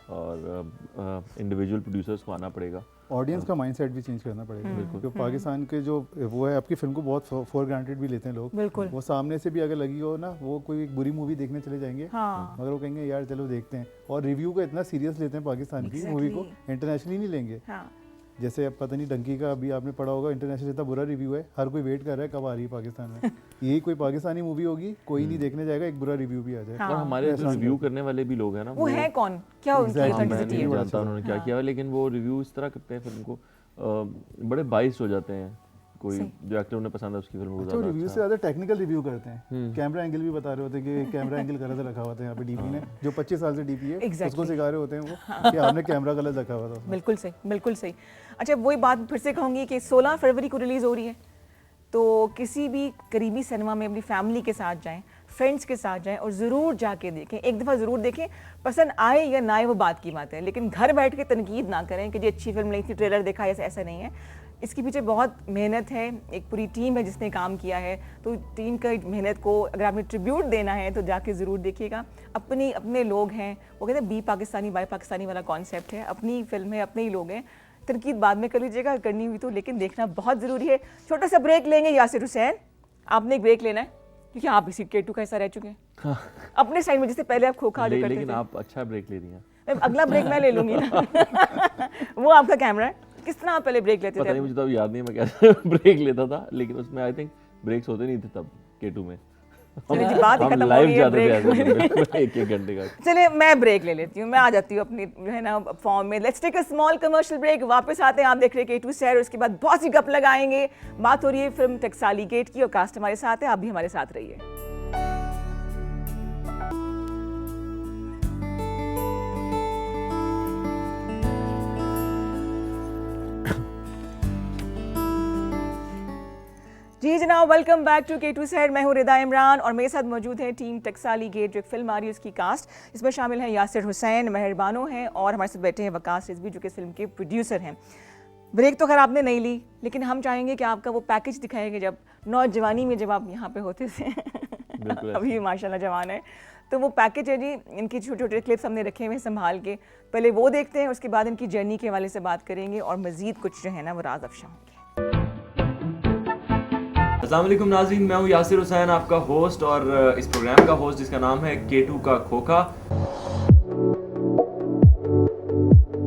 और इंडिविजुअल प्रोड्यूसर्स को आना पड़ेगा। ऑडियंस का माइंडसेट भी चेंज करना पड़ेगा, क्योंकि पाकिस्तान के जो वो है, आपकी फिल्म को बहुत फॉर ग्रांटेड भी लेते हैं लोग। बिल्कुल। वो सामने से भी अगर लगी हो ना, वो कोई एक बुरी मूवी देखने चले जाएंगे, हाँ। मगर वो कहेंगे यार चलो देखते हैं, और रिव्यू को इतना सीरियस लेते हैं पाकिस्तान की मूवी को, इंटरनेशनली नहीं लेंगे। हाँ। जैसे अब पता नहीं डंकी का अभी आपने पढ़ा होगा, इंटरनेशनल इतना बुरा रिव्यू है, हर कोई वेट कर रहा है कब आ रही है पाकिस्तान में। यही कोई पाकिस्तानी मूवी होगी, कोई नहीं देखने जाएगा, एक बुरा रिव्यू भी आ जाए। हाँ। और हमारे रिव्यू करने वाले भी लोग हैं ना, वो है कौन, क्या उनकी Exactly. मैं authenticity नहीं है? जानता उन्होंने क्या किया, लेकिन वो रिव्यू इस तरह करते हैं फिल्म को, बड़े बाइस्ड हो जाते हैं। कोई जो एक्टर उन्हें पसंद है उसकी फिल्म को तो ज़्यादा रिव्यू से ज़्यादा टेक्निकल रिव्यू करते हैं। कैमरा एंगल भी बता रहे होते हैं कि कैमरा एंगल गलत रखा हुआ था यहाँ पे डीपी ने, जो 25 साल से डीपी है उसको सिखा रहे होते हैं वो कि आपने कैमरा गलत रखा हुआ था। बिल्कुल सही, बिल्कुल सही। अच्छा, वही बात फिर से कहूँगी कि 16 फरवरी को रिलीज़ हो रही है, तो किसी भी करीबी सिनेमा में अपनी फैमिली के साथ जाएं, फ्रेंड्स के साथ जाएं और ज़रूर जाके देखें, एक दफ़ा ज़रूर देखें। पसंद आए या ना आए वो बात की बात है, लेकिन घर बैठ के तनकीद ना करें कि जी अच्छी फिल्म नहीं थी, ट्रेलर देखा, ऐसा नहीं है। इसके पीछे बहुत मेहनत है, एक पूरी टीम है जिसने काम किया है, तो टीम का मेहनत को अगर आपने ट्रिब्यूट देना है तो जाके ज़रूर देखिएगा। अपने लोग हैं, वो कहते हैं बी पाकिस्तानी बाय पाकिस्तानी वाला कॉन्सेप्ट है, अपनी फिल्म है, अपने ही लोग हैं। तनकीद बाद में कर लीजिएगा करनी हुई तो, लेकिन देखना बहुत ज़रूरी है। छोटा सा ब्रेक लेंगे यासिर हुसैन, आपने एक ब्रेक लेना है क्योंकि आप इसी K2 का हिस्सा रह चुके हैं अपने साइड में, जिससे पहले आप खोखा करते लेकिन थे। आप अच्छा ब्रेक ले रही हैं। अगला ब्रेक मैं ले लूंगी ना वो आपका कैमरा है। किस तरह आप पहले ब्रेक लेते पता थे? नहीं, मुझे तो अब याद नहीं मैं कैसे ब्रेक लेता था, लेकिन उसमें आई थिंक ब्रेक्स होते नहीं थे तब K2 में। चलिए जी, बात ही हम खत्म हो लाइव गई है जाते थे ब्रेक ऐसे एक घंटे का। चलिए मैं ब्रेक ले लेती हूँ, मैं आ जाती हूँ अपनी जो है ना फॉर्म में। Let's take a small commercial break, वापस आते हैं। आप देख रहे हैं K2 शहर, उसके बाद बहुत सी गप लगाएंगे। बात हो रही है फिल्म टकसाली गेट की और कास्ट हमारे साथ है, आप भी हमारे साथ रहिए। जी जनाब, वेलकम बैक टू K2 शहर। मैं हूँ रिदा इमरान और मेरे साथ मौजूद है टीम टकसाली गेट, जो एक फिल्म आ रही है उसकी कास्ट। इसमें शामिल हैं यासिर हुसैन, मेहर बानो हैं और हमारे साथ बैठे हैं वकास रिजवी, जो कि इस फिल्म के प्रोड्यूसर हैं। ब्रेक तो खैर आपने नहीं ली, लेकिन हम चाहेंगे कि आपका वो पैकेज दिखाएंगे जब नौजवानी में जब आप यहाँ पे होते थे अभी माशाल्लाह जवान है, तो वो पैकेज है जी। इनकी छोटे छोटे क्लिप्स हमने रखे हुए हैं संभाल के, पहले वो देखते हैं, उसके बाद इनकी जर्नी के हवाले से बात करेंगे और मज़ीद कुछ जो है ना वो राज अफशा होंगे। अस्सलाम वालेकुम नाज़रीन, मैं हूँ यासिर हुसैन, आपका होस्ट और इस प्रोग्राम का होस्ट जिसका नाम है K2 का खोखा।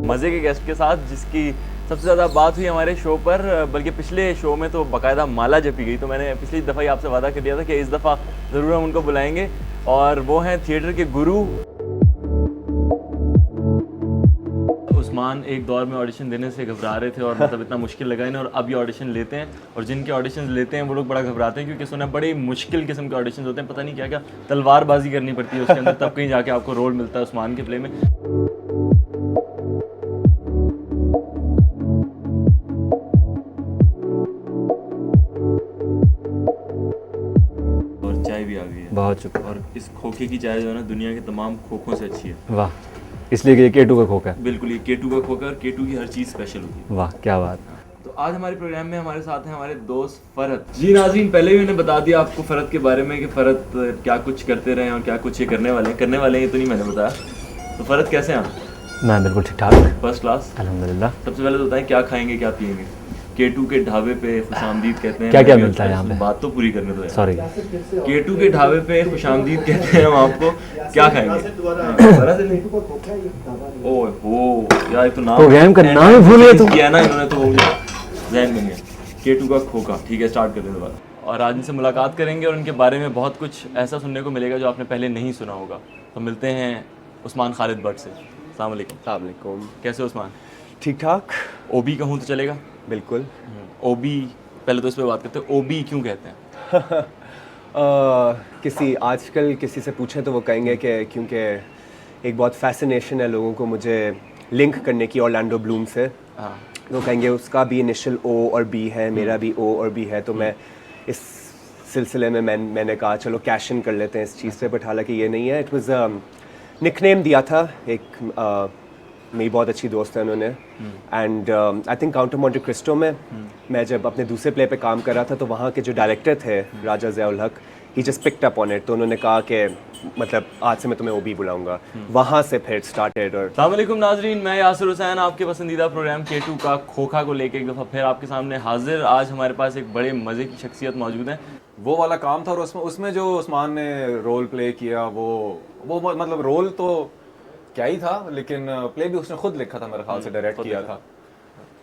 मज़े के गेस्ट के साथ जिसकी सबसे ज़्यादा बात हुई हमारे शो पर, बल्कि पिछले शो में तो बाकायदा माला जपी गई। तो मैंने पिछली दफ़ा ही आपसे वादा कर दिया था कि इस दफ़ा ज़रूर हम उनको बुलाएंगे, और वो हैं थिएटर के गुरु उस्मान। एक दौर में ऑडिशन देने से घबरा रहे थे और मतलब इतना मुश्किल लगा इन्हें, और अब ये ऑडिशन लेते हैं, और जिनके ऑडिशन लेते हैं वो लोग बड़ा घबराते हैं क्योंकि सुना बड़े मुश्किल किस्म के ऑडिशन होते हैं, पता नहीं क्या क्या तलवारबाजी करनी पड़ती है उसके अंदर, तब कहीं जाके आपको रोल मिलता है उस्मान के प्ले में। और चाय भी आ गई है, बहुत शुक्र। और इस खोखे की चाय जो है ना दुनिया के तमाम खोखों से अच्छी है। वाह, इसलिए कि ये K2 का खोखा है। बिल्कुल, ये K2 का खोखा, और K2 की हर चीज़ स्पेशल होती है। वाह क्या बात। तो आज हमारे प्रोग्राम में हमारे साथ हैं हमारे दोस्त फरहत जी। नाज़रीन, पहले भी मैंने बता दिया आपको फरहत के बारे में कि फरहत क्या कुछ करते रहे और क्या कुछ ये करने वाले हैं, ये तो नहीं मैंने बताया। तो फरहत कैसे हैं आप? मैं बिल्कुल ठीक ठाक, फर्स्ट क्लास अल्हम्दुलिल्लाह। सबसे पहले तो बताएं क्या खाएंगे क्या पिएंगे? K2 के ढाबे पे खुशामदीद कहते हैं। क्या क्या मिलता है यहाँ पे? बात तो पूरी करने दो यार। सॉरी, K2 के ढाबे पे खुशामदीद कहते हैं हम आपको, क्या खाएंगे? ओह हो यार, ये तो नाम प्रोग्राम का नाम ही भूल गए तुम। किया ना इन्होंने, तो ज़हन में नहीं है। K2 का खोखा, ठीक है, स्टार्ट कर देते बात। और आज इनसे मुलाकात करेंगे और उनके बारे में बहुत कुछ ऐसा सुनने को मिलेगा जो आपने पहले नहीं सुना होगा। तो मिलते हैं उस्मान खालिद भट्ट से। अस्सलाम वालेकुम। कैसे हो उस्मान? ठीक ठाक, ओबी कहूँ तो चलेगा? बिल्कुल। ओबी, पहले तो इस पर बात करते हैं, ओबी क्यों कहते हैं? आजकल किसी से पूछें तो वो कहेंगे कि क्योंकि एक बहुत फैसिनेशन है लोगों को मुझे लिंक करने की ऑरलैंडो ब्लूम से। हाँ, वो कहेंगे उसका भी इनिशियल O और B है, मेरा भी O और B है, तो मैं इस सिलसिले में मैंने कहा चलो कैश इन कर लेते हैं इस चीज़ पे, बट हालांकि ये नहीं है। इट वाज निकनेम दिया था एक मेरी बहुत अच्छी दोस्त है उन्होंने। And I think counter Monte Cristo में मैं जब अपने दूसरे प्ले पे काम कर रहा था तो वहाँ के जो डायरेक्टर थे राजा ज़िया-उल हक, ही just picked up on it, तो उन्होंने कहा कि मतलब आज से मैं तुम्हें ओबी बुलाऊंगा। वहाँ से फिर स्टार्टेड। और अस्सलाम वालेकुम नाजरीन, मैं यासिर हुसैन आपके पसंदीदा प्रोग्राम K2 का खोखा को लेके एक दफ़ा फिर आपके सामने हाजिर। आज हमारे पास एक बड़े मज़े की शख्सियत मौजूद है। वो वाला काम था और उसमें जो उस्मान ने रोल प्ले किया वो मतलब रोल तो क्या ही था, लेकिन प्ले भी उसने खुद लिखा था मेरे ख्याल से, डायरेक्ट किया था।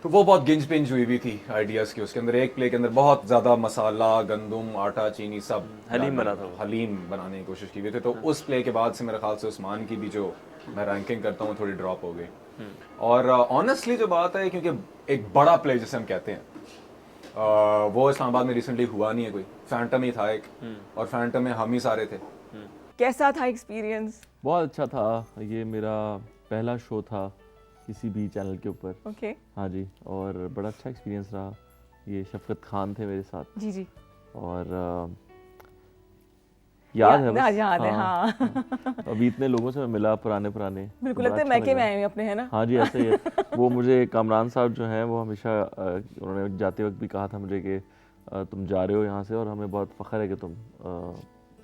तो वो बहुत गिंज पिंज हुई भी थी आइडियाज़ की। उसके अंदर एक प्ले के अंदर बहुत ज़्यादा मसाला, गंदम, आटा, चीनी सब हलीम बना था। हलीम बनाने की कोशिश की हुई थी। तो उस प्ले के बाद से मेरे ख्याल से उस्मान की भी जो मैं रैंकिंग करता हूँ थोड़ी ड्रॉप हो गई। और ऑनेस्टली जो बात है, क्योंकि एक बड़ा प्ले जैसे हम कहते हैं वो इस्लामाबाद में रिसेंटली हुआ नहीं है कोई। फैंटम ही था एक, और फैंटम में हम ही सारे थे। कैसा था एक्सपीरियंस? बहुत अच्छा था। ये मेरा पहला शो था किसी भी चैनल के ऊपर। ओके। हाँ जी, और बड़ा अच्छा एक्सपीरियंस रहा। ये शफकत खान थे मेरे साथ। जी जी। और याद है बस। याद है, हाँ। अभी इतने लोगों से मैं मिला, पुराने बिल्कुल बड़ा लगता है अच्छा मैके में लगा। आए हैं अपने, है ना? हाँ जी, ऐसे ही है। वो मुझे कामरान साहब जो हैं वो हमेशा उन्होंने जाते वक्त भी कहा था मुझे कि तुम जा रहे हो यहाँ से और हमें बहुत फ़ख्र है कि तुम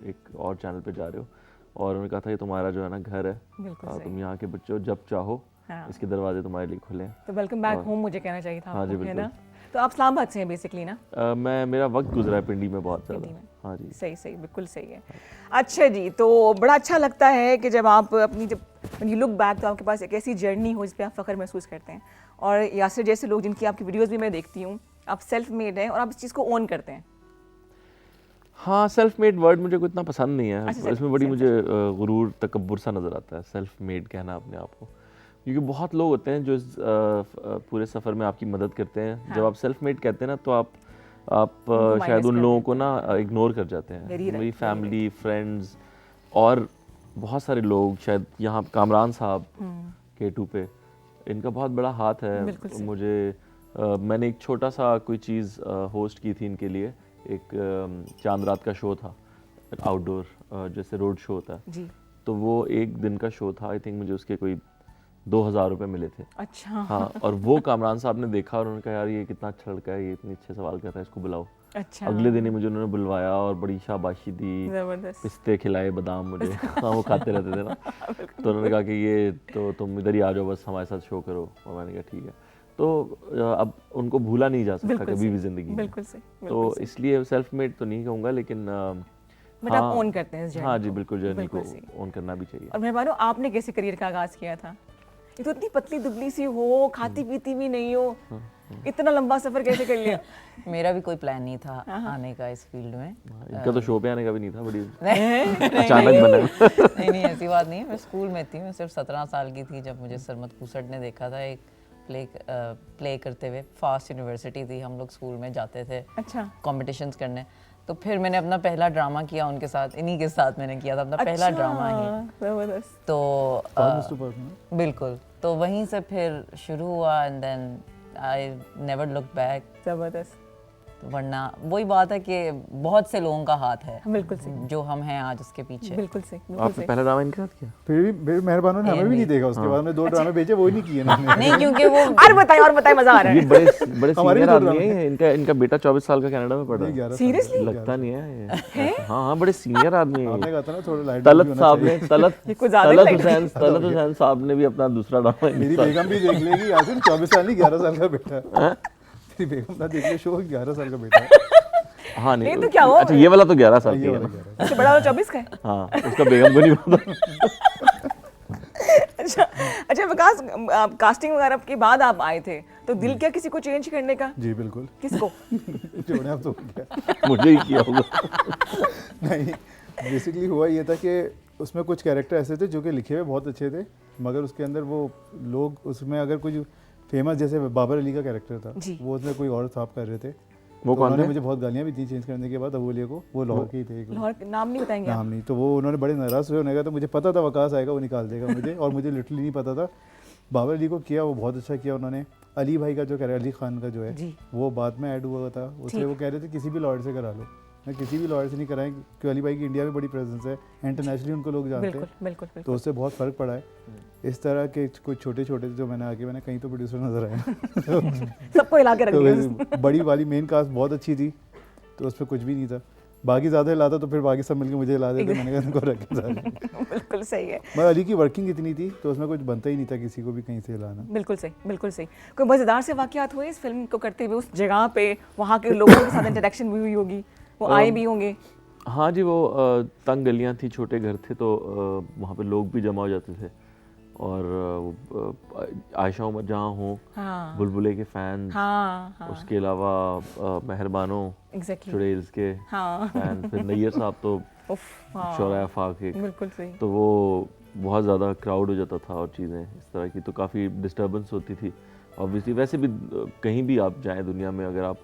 एक और चैनल पे जा रहे हो। और उन्होंने कहा था ये तुम्हारा जो है ना घर है, बिल्कुल तुम यहाँ के बच्चे हो, जब चाहो हाँ। इसके दरवाजे तुम्हारे लिए खुले हैं। तो वेलकम बैक होम मुझे कहना चाहिए था हाँ जी, आपको, है ना? बिल्कुल। तो आप इस्लामाबाद से हैं बेसिकली ना? मेरा वक्त गुजरा है पिंडी में बहुत पिंडी ज़्यादा। में। हाँ जी। सही सही, बिल्कुल सही है। अच्छा जी, तो बड़ा अच्छा लगता है कि जब आप अपनी जब यू लुक बैक तो आपके पास एक ऐसी जर्नी हो जिस पे आप फ़ख्र महसूस करते हैं। और यासिर जैसे लोग जिनकी आपकी वीडियोस भी मैं देखती हूँ, आप सेल्फ मेड हैं और आप इस चीज़ को ओन करते हैं। हाँ, सेल्फ मेड वर्ड मुझे को इतना पसंद नहीं है। अच्छा, इसमें बड़ी मुझे गुरूर, तकब्बुर सा नज़र आता है सेल्फ मेड कहना अपने आप को। क्योंकि बहुत लोग होते हैं जो इस पूरे सफ़र में आपकी मदद करते हैं। हाँ। जब आप सेल्फ मेड कहते हैं ना तो आप minus शायद उन कर लोगों को ना इग्नोर कर जाते हैं। Very right, मेरी very फैमिली, फ्रेंड्स और बहुत सारे लोग, शायद यहाँ कामरान साहब K2 पे, इनका बहुत बड़ा हाथ बिल्कुल है। सही। मुझे मैंने एक छोटा सा कोई चीज़ होस्ट की थी इनके लिए। एक चांद रात का शो था, आउटडोर जैसे रोड शो होता है। जी। तो वो एक दिन का शो था। आई थिंक मुझे उसके कोई 2000 रुपये मिले थे। अच्छा। हाँ, और वो कामरान साहब ने देखा और उन्होंने कहा यार ये कितना अच्छा लड़का है, ये इतने अच्छे सवाल कर रहा है, इसको बुलाओ। अच्छा। अगले दिन ही मुझे उन्होंने बुलवाया और बड़ी शाबाशी दी, ज़बरदस्त। पिस्ते खिलाए, बादाम मुझे। हाँ, वो खाते रहते थे ना। तो उन्होंने कहा कि ये तो तुम इधर ही आ जाओ, बस हमारे साथ शो करो। और मैंने कहा ठीक है। तो अब उनको भूला नहीं जा सकता बिल्कुल कभी भी सही, ज़िंदगी में। बिल्कुल सही, तो बिल्कुल सही। इसलिए सेल्फ मेड तो नहीं कहूँगा, लेकिन बट आप ओन करते हैं इस जर्नी हाँ जी, को। बिल्कुल जर्नी को बिल्कुल सही। ओन करना भी चाहिए। और मेहरबानो, आपने कैसे करियर का आगाज़ किया था? ये तो इतनी पतली दुबली सी हो, खाती पीती भी नहीं हो, इतना लंबा सफ़र कैसे कर लिया? मेरा भी कोई प्लान नहीं था आने का इस फील्ड में। इनका तो शो पे आने का भी नहीं था, बड़ी नहीं, अचानक बना। नहीं ऐसी बात नहीं है। मैं स्कूल में थी, मैं सिर्फ 17 साल की थी जब मुझे सरमद कुसट ने देखा था एक प्ले करते हुए। फास्ट यूनिवर्सिटी थी, हम लोग स्कूल में जाते थे अच्छा। कॉम्पिटिशंस करने। तो फिर मैंने अपना पहला ड्रामा किया उनके साथ, इन्हीं के साथ मैंने किया था अपना पहला ड्रामा ही। ज़बरदस्त। तो बिल्कुल, तो वहीं से फिर शुरू हुआ and then I never look back. ज़बरदस्त। वरना वही बात है कि बहुत से लोगों का हाथ है बिल्कुल सही, जो हम हैं आज उसके पीछे। बिल्कुल सही, बिल्कुल आपने सही। पहला ड्रामा इनके साथ किया? फिर भी मेहरबानों ने हमें भी नहीं देखा। उसके बाद हमने 2 ड्रामे भेजे, वो ही नहीं किए इन्होंने। नहीं, क्योंकि वो और बताएं, मज़ा आ रहा ये है। बड़े हमारे भी सीनियर तो आदमी ड्रामे है। इनका बेटा 24 साल का कनाडा में पढ़ रहा है। 11 साल Seriously? लगता नहीं है ये। हाँ, बड़े सीनियर आदमी आपने है। कहा था ना थोड़ा लाइट तलत साहब ने ये कुछ ज़्यादा ही लग रहा है। तलत हुसैन साहब ने भी अपना दूसरा ड्रामा मेरी बेगम भी देख लेगी। यासिर 24 साल नहीं, 11 साल का बेटा है। तेरी बेगम ना देख ले शो, 11 साल का बेटा है। हाँ नहीं, तो क्या हुआ? अच्छा ये वाला तो 11 साल ये की है वाला ना। 11 उससे बड़ा वाला 24 का है? हाँ, उसका बेगम को नहीं पता। अच्छा विकास, कास्टिंग वगैरह के बाद आप आए थे, तो दिल क्या किसी को चेंज करने का? जी बिल्कुल। किसको? जोड़े आप तो क्या मुझे ही किया होगा। नहीं, बेसिकली हुआ ये था कि उसमें कुछ कैरेक्टर ऐसे थे जो कि लिखे हुए बहुत अच्छे थे, मगर उसके अंदर वो लोग उसमें अगर कुछ फेमस, जैसे बाबर अली का कैरेक्टर था, जी। वो उसमें कोई और साफ कर रहे थे। वो तो कौन उन्होंने थे? मुझे बहुत गालियाँ भी दी चेंज करने के बाद अबूलिया को। वो लाहौर के ही थे। लाहौर नाम नहीं बताएंगे आप? नाम नहीं। तो वो उन्होंने बड़े नाराज़ हुए। उन्होंने कहा तो मुझे पता था वकास आएगा, वो निकाल देगा मुझे, और मुझे लिटरली नहीं पता था। बाबर अली को किया, वो बहुत अच्छा किया उन्होंने। अली भाई का जो कैरेक्टर, अली खान का जो है, जी। वो बाद में ऐड हुआ था। उससे वो कह रहे थे किसी भी लॉर्ड से करा लो, मैं किसी भी लॉयर से नहीं कराएं क्योंकि अली भाई की इंडिया में बड़ी प्रेजेंस है, इंटरनेशनली उनको लोग जानते बिल्कुल हैं, बिल्कुल बिल्कुल तो उससे बहुत फ़र्क पड़ा है। इस तरह के कुछ छोटे छोटे जो मैंने कहीं तो प्रोड्यूसर नज़र आए सबको हिला के रख दिया तो बड़ी वाली मेन कास्ट बहुत अच्छी थी, तो उस पर कुछ भी नहीं था। बाकी ज़्यादा हिलाता तो फिर बाकी सब मिलके मुझे हिला देते, मैंने कहा इनको रखे सारे। बिल्कुल सही है, मगर अली की वर्किंग इतनी थी तो उसमें कुछ बनता ही नहीं था किसी को भी कहीं से हिलाना। बिल्कुल सही बिल्कुल सही। कोई मज़ेदार से वाक़यात हुए इस फिल्म को करते हुए, उस जगह पे वहाँ के लोगों के साथ इंटरेक्शन भी हुई होगी, वो आए भी होंगे? हाँ जी, वो तंग गलियाँ थी, छोटे घर थे, तो वहाँ पे लोग भी जमा हो जाते थे। और आयशा उमर जहाँ हो, हाँ बुलबुले के फैन, हाँ हाँ उसके अलावा मेहरबानों एग्जैक्टली चुड़ैल्स के हाँ फैन, फिर नैयर साहब तो उफ हाँ शौरा आफाक के, बिल्कुल सही। तो वो बहुत ज़्यादा क्राउड हो जाता था और चीज़ें इस तरह की, तो काफ़ी डिस्टर्बेंस होती थी ऑब्वियसली। वैसे भी कहीं भी आप जाएं दुनिया में, अगर आप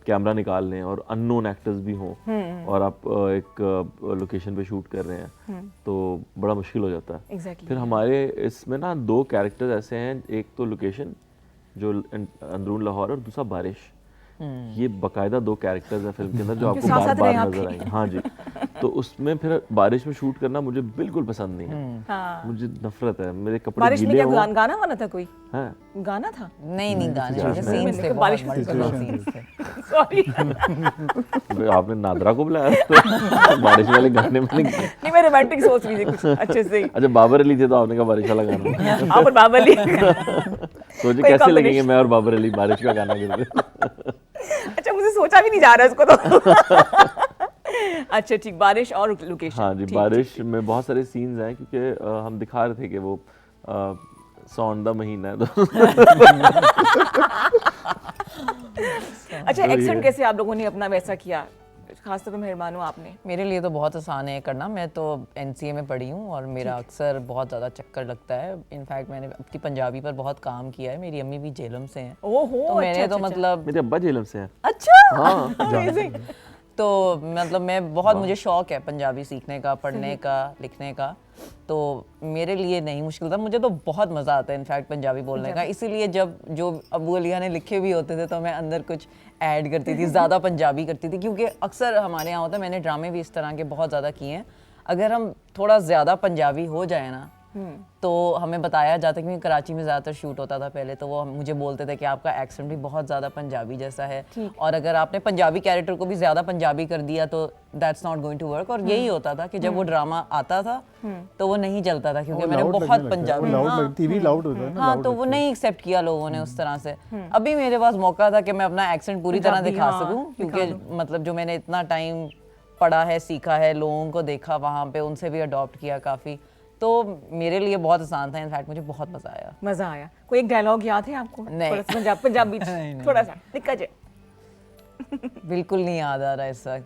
कैमरा निकाल लें और अननोन एक्टर्स भी हों और आप एक लोकेशन पे शूट कर रहे हैं तो बड़ा मुश्किल हो जाता है। एग्जैक्टली फिर हमारे इसमें ना 2 कैरेक्टर्स ऐसे हैं, एक तो लोकेशन जो अंदरून लाहौर और दूसरा बारिश। ये बाकायदा 2 कैरेक्टर्स हैं फिल्म के अंदर जो आपको साथ बार साथ बार रहे नजर आपके। आएंगे। हाँ जी, तो उसमें फिर बारिश में शूट करना मुझे बिल्कुल पसंद नहीं है, हाँ मुझे नफरत है। मेरे कपड़े बारिश में गीले क्या हों। गाना वाना था कोई? हाँ, गाना था? नहीं नहीं गाने नहीं, सीन्स थे, नहीं, बहुत बारिश में multiple situation scenes थे। सॉरी आपने नादरा को बुलाया तो बारिश वाले गाने में नहीं, मैं रोमांटिक सोच रही थी कुछ अच्छे से ही। अच्छा, बाबर अली थे तो आपने कहा बारिश वाला गाना। आप और बाबली सोचे कोई कैसे combination। लगेंगे मैं और बाबर अली बारिश का गाना करते। अच्छा, मुझे सोचा भी नहीं जा रहा है इसको तो अच्छा ठीक, बारिश और लोकेशन। हाँ जी, बारिश में बहुत सारे सीन्स हैं क्योंकि हम दिखा रहे थे कि वो सौन दा महीना है तो अच्छा, एक्सेंट कैसे आप लोगों ने अपना वैसा किया, खासतौर पे मेहरबान हो आपने? मेरे लिए तो बहुत आसान है करना। मैं तो एनसीए में पढ़ी हूँ और मेरा अक्सर बहुत ज़्यादा चक्कर लगता है। इनफैक्ट मैंने अपनी पंजाबी पर बहुत काम किया है। मेरी अम्मी भी जेलम से हैं, ओहो तो मैंने तो मतलब मेरे अब्बा जेलम से हैं। अच्छा Amazing। तो मतलब मैं बहुत, मुझे शौक है पंजाबी सीखने का, पढ़ने का, लिखने का, तो मेरे लिए नहीं मुश्किल था। मुझे तो बहुत मज़ा आता है इनफैक्ट पंजाबी बोलने का। इसीलिए जब जो अबू अलिया ने लिखे भी होते थे तो मैं अंदर कुछ ऐड करती थी, ज़्यादा पंजाबी करती थी, क्योंकि अक्सर हमारे यहाँ होता है, मैंने ड्रामे भी इस तरह के बहुत ज़्यादा किए हैं, अगर हम थोड़ा ज़्यादा पंजाबी हो जाए ना तो हमें बताया जाता है, क्योंकि कराची में ज़्यादातर शूट होता था पहले, तो वो मुझे बोलते थे कि आपका एक्सेंट भी बहुत ज़्यादा पंजाबी जैसा है, और अगर आपने पंजाबी कैरेक्टर को भी ज़्यादा पंजाबी कर दिया तो that's not going to work. और यही होता था कि जब वो ड्रामा आता था तो वो नहीं चलता था, क्योंकि मैंने बहुत पंजाबी, टीवी लाउड होता है ना, हाँ, तो वो नहीं एक्सेप्ट किया लोगों ने उस तरह से। अभी मेरे पास मौका था कि मैं अपना एक्सेंट पूरी तरह दिखा सकूं, क्योंकि मतलब जो मैंने इतना टाइम पढ़ा है, सीखा है, लोगों को देखा वहाँ पे, उनसे भी अडॉप्ट किया काफ़ी, तो मेरे लिए बहुत आसान था। इनफैक्ट मुझे बहुत मज़ा आया। मज़ा आया। कोई एक डायलॉग याद है आपको? नहीं। थोड़ा सा पंजाबी थोड़ा सा निक्का जे। बिल्कुल नहीं याद आ रहा इस वक्त।